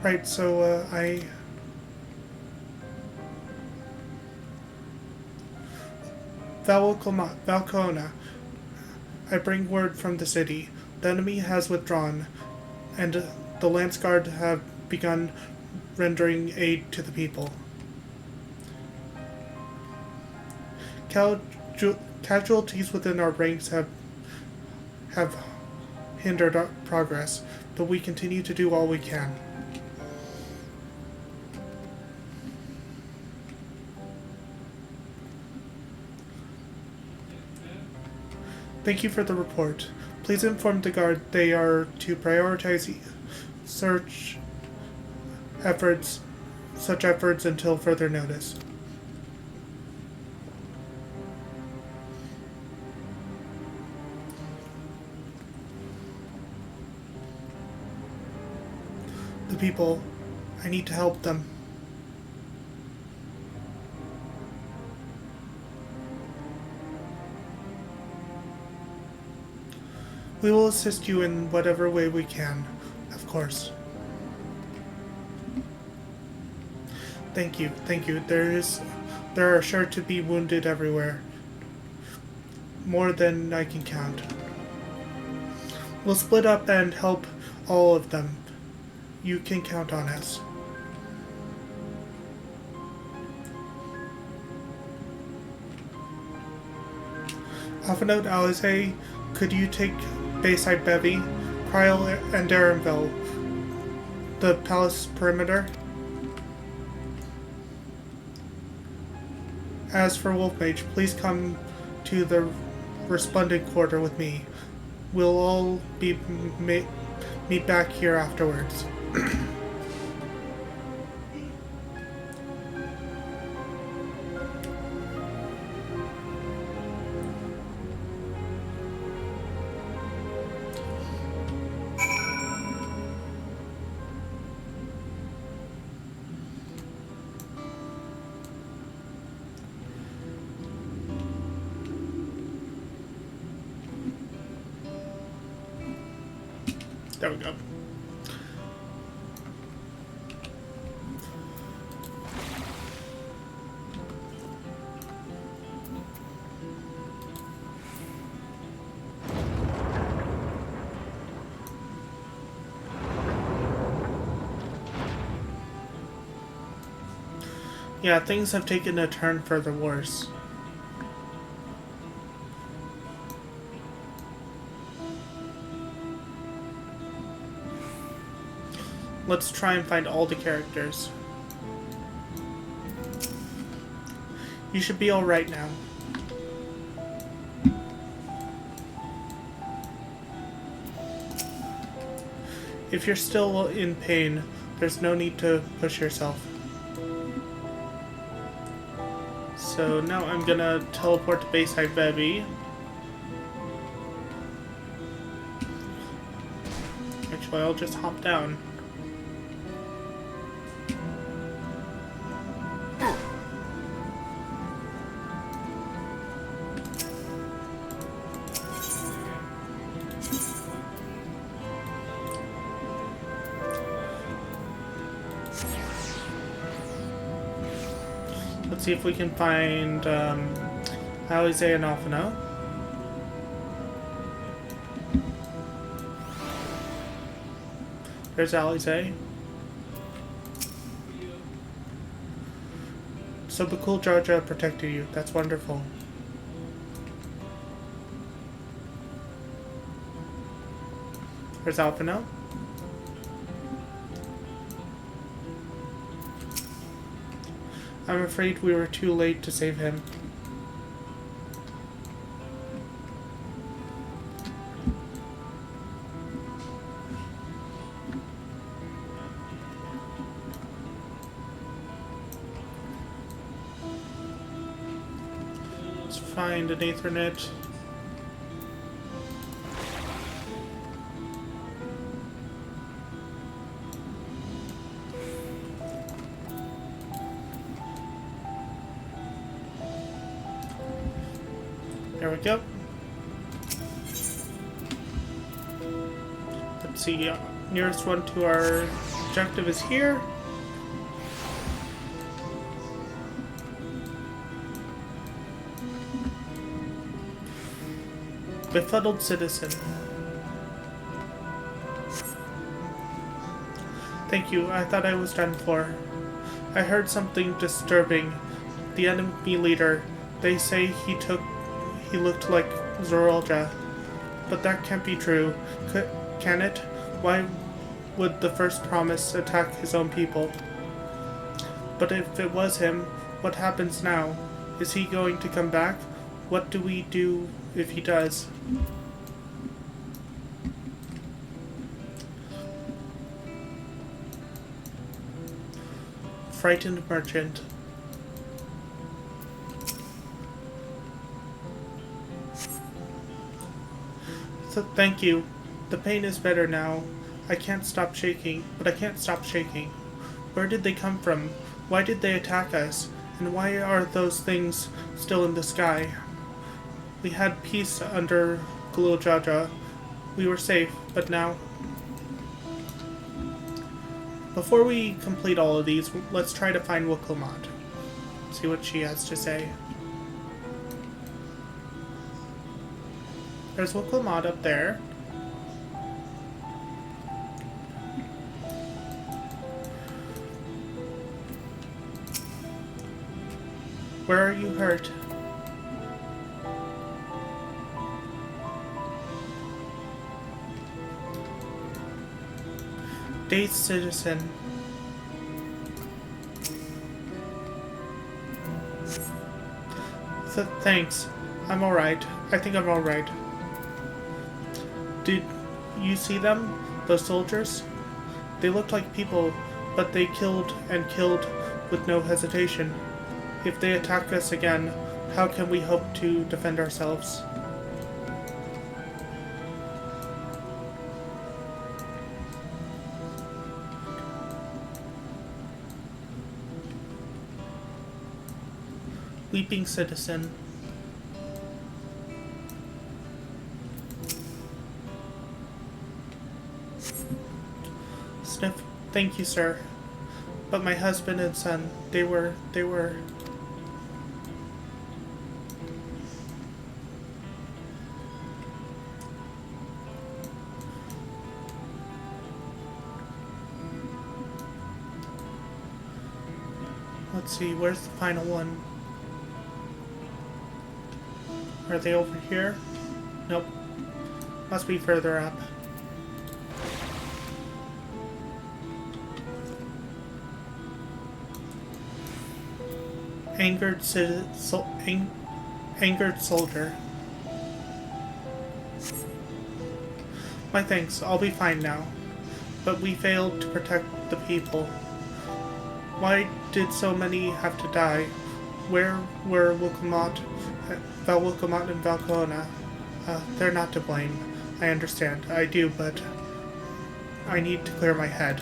Right, so, Valcona. I bring word from the city. The enemy has withdrawn, and the Lance Guard have begun rendering aid to the people. Casualties within our ranks have hindered our progress, but we continue to do all we can. Thank you for the report. Please inform the Guard they are to prioritize such efforts until further notice. The people, I need to help them. We will assist you in whatever way we can, of course. Thank you, thank you. There are sure to be wounded everywhere. More than I can count. We'll split up and help all of them. You can count on us. Alphanote Alize, could you take Bayside Bevy, Kryl and Darrenville, the palace perimeter? As for Wolfmage, please come to the Resplendent Quarter with me. We'll all meet back here afterwards. There we go. Yeah, things have taken a turn for the worse. Let's try and find all the characters. You should be alright now. If you're still in pain, there's no need to push yourself. So now I'm gonna teleport to Bayside Bevy. Actually, I'll just hop down. Let's see if we can find Alize and Alphano. There's Alize. So Bakul Jaja protected you. That's wonderful. There's Alphano. I'm afraid we were too late to save him. find an Aethernet. There we go. Let's see, nearest one to our objective is here. Befuddled citizen. Thank you, I thought I was done for. I heard something disturbing. The enemy leader, they say he looked like Zorolja. But that can't be true. Can it? Why would the first promise attack his own people? But if it was him, what happens now? Is he going to come back? What do we do if he does? Frightened merchant. So thank you. The pain is better now. I can't stop shaking, but I can't stop shaking. Where did they come from? Why did they attack us? And why are those things still in the sky? We had peace under Gulujaja. We were safe, but now... Before we complete all of these, let's try to find Wuklamad. See what she has to say. There's Wuklamad up there. Where are you hurt? Dazed citizen. Thanks. I'm alright. I think I'm alright. Did you see them? Those soldiers? They looked like people, but they killed and killed with no hesitation. If they attack us again, how can we hope to defend ourselves? Weeping citizen. Sniff. Thank you, sir. But my husband and son, they were... Let's see, where's the final one? Are they over here? Nope. Must be further up. Angered soldier. My thanks, I'll be fine now. But we failed to protect the people. Why did so many have to die? Where were Wuklamad and Valkona? They're not to blame. I understand. I do, but I need to clear my head.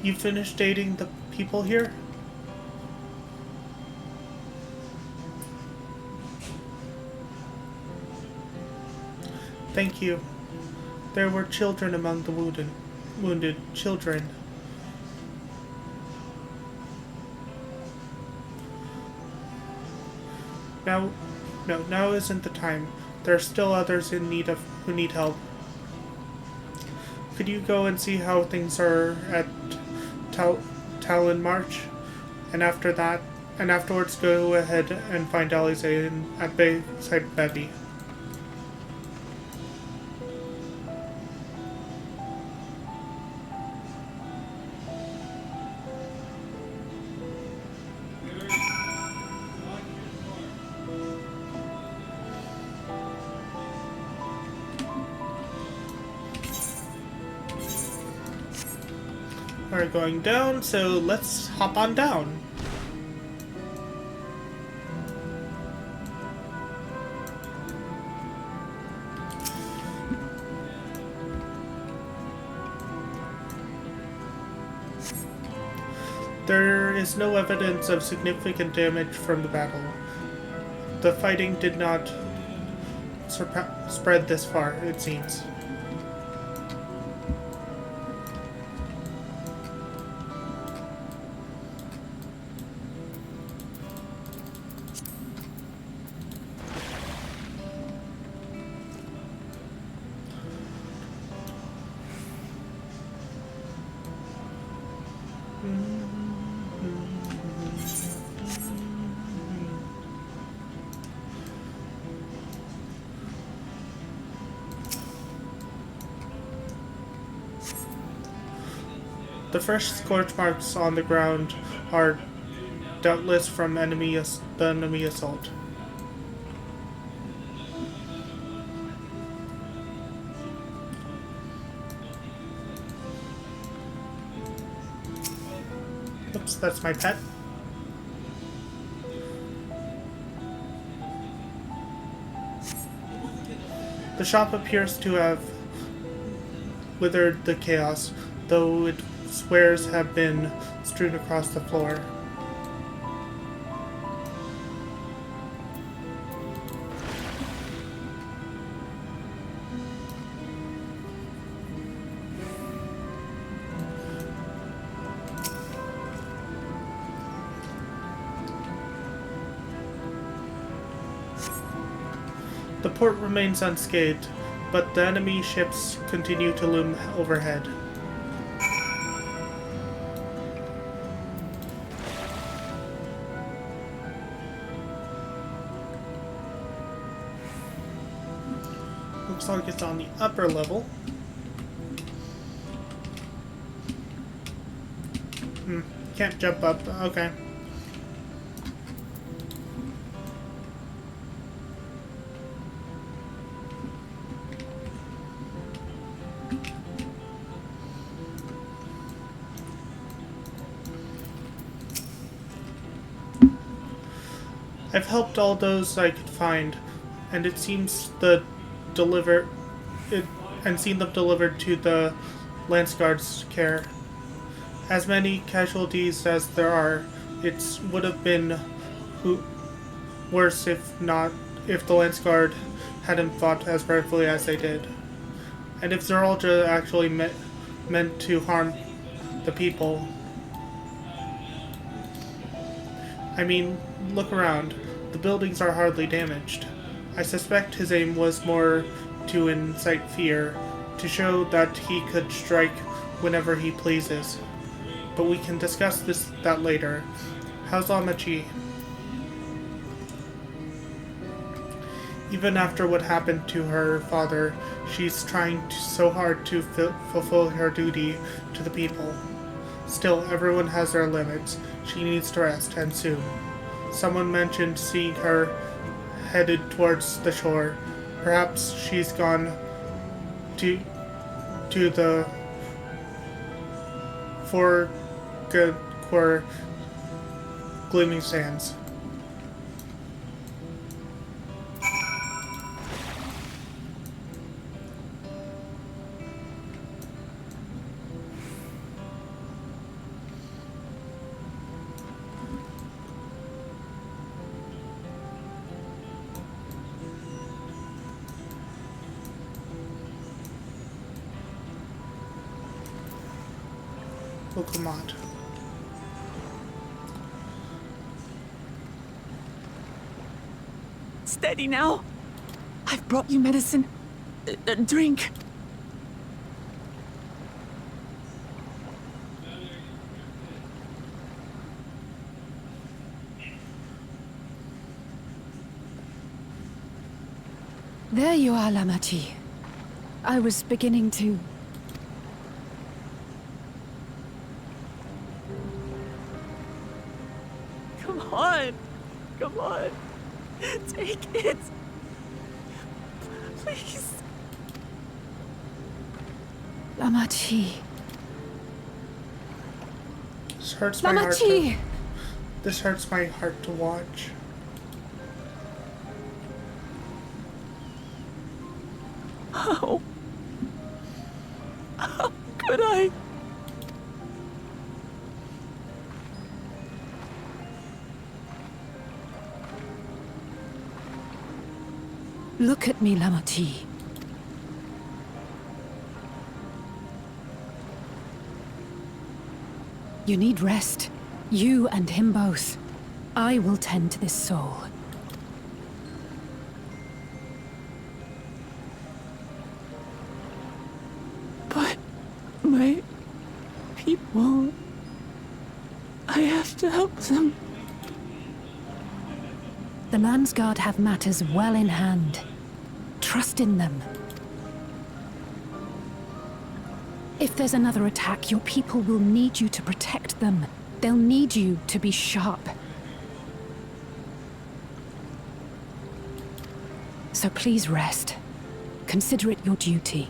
You finished dating the people here? Thank you. There were children among the wounded children. Now isn't the time. There are still others who need help. Could you go and see how things are at Talon March? And after that, and afterwards go ahead and find Alize at Bayside Bevy. We're going down, so let's hop on down. There is no evidence of significant damage from the battle. The fighting did not spread this far, it seems. The fresh scorch marks on the ground are doubtless from the enemy assault. Oops, that's my pet. The shop appears to have withered the chaos, though its wares have been strewn across the floor. The port remains unscathed, but the enemy ships continue to loom overhead. Looks like it's on the upper level. Can't jump up. Okay. I've helped all those I could find, and it seems seen them delivered to the Lance Guard's care. As many casualties as there are, it would have been worse if the Lance Guard hadn't fought as bravely as they did. And if Zeralja actually meant to harm the people. I mean, look around. The buildings are hardly damaged. I suspect his aim was more to incite fear, to show that he could strike whenever he pleases. But we can discuss that later. How's Amachi? Even after what happened to her father, she's trying so hard to fulfill her duty to the people. Still, everyone has their limits. She needs to rest, and soon. Someone mentioned seeing her headed towards the shore. Perhaps she's gone to the Forgotten Gleaming Sands. Pokemon. Steady now. I've brought you medicine. Drink. There you are, Lamachi. I was beginning to... Come on. Come on. Take it. Please. Lamachi. This hurts my heart Lamachi! This hurts my heart to watch. How could I? Look at me, Lamachi. You need rest. You and him both. I will tend to this soul. But my people... I have to help them. The Landsguard have matters well in hand. Trust in them. If there's another attack, your people will need you to protect them. They'll need you to be sharp. So please rest. Consider it your duty.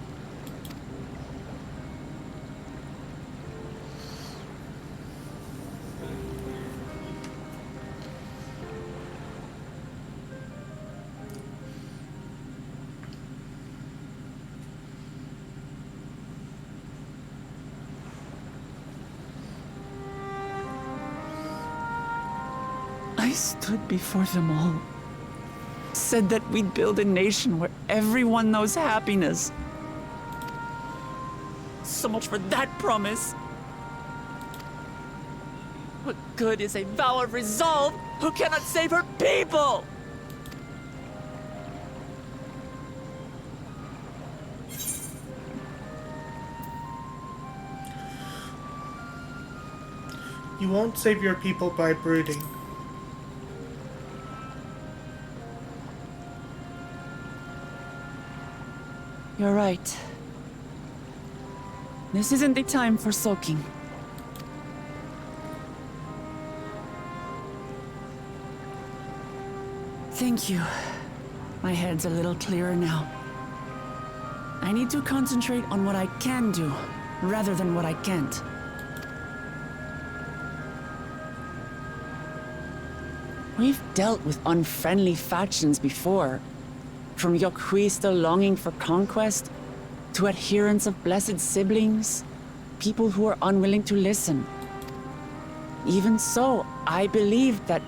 I stood before them all. Said that we'd build a nation where everyone knows happiness. So much for that promise. What good is a vow of resolve who cannot save her people? You won't save your people by brooding. You're right. This isn't the time for sulking. Thank you. My head's a little clearer now. I need to concentrate on what I can do, rather than what I can't. We've dealt with unfriendly factions before. From Yokhui still longing for conquest, to adherents of blessed siblings, people who are unwilling to listen. Even so, I believed that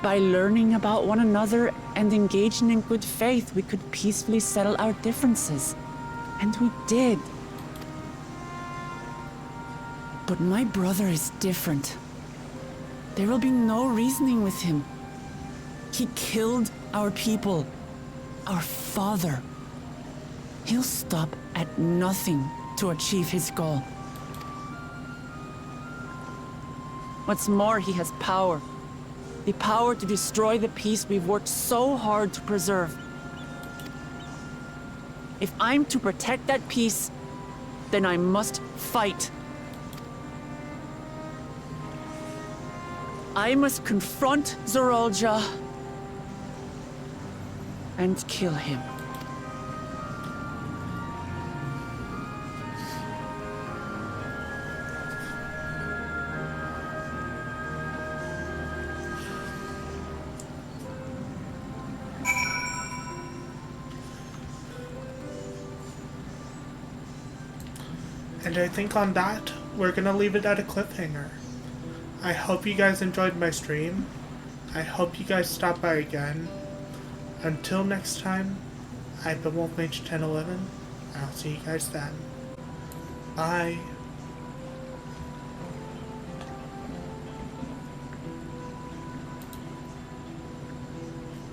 by learning about one another and engaging in good faith, we could peacefully settle our differences. And we did. But my brother is different. There will be no reasoning with him. He killed our people. Our father. He'll stop at nothing to achieve his goal. What's more, he has power. The power to destroy the peace we've worked so hard to preserve. If I'm to protect that peace, then I must fight. I must confront Zorolja and kill him. And I think on that, we're gonna leave it at a cliffhanger. I hope you guys enjoyed my stream. I hope you guys stop by again. Until next time, I've been Wolf Mage 1011. I'll see you guys then. Bye.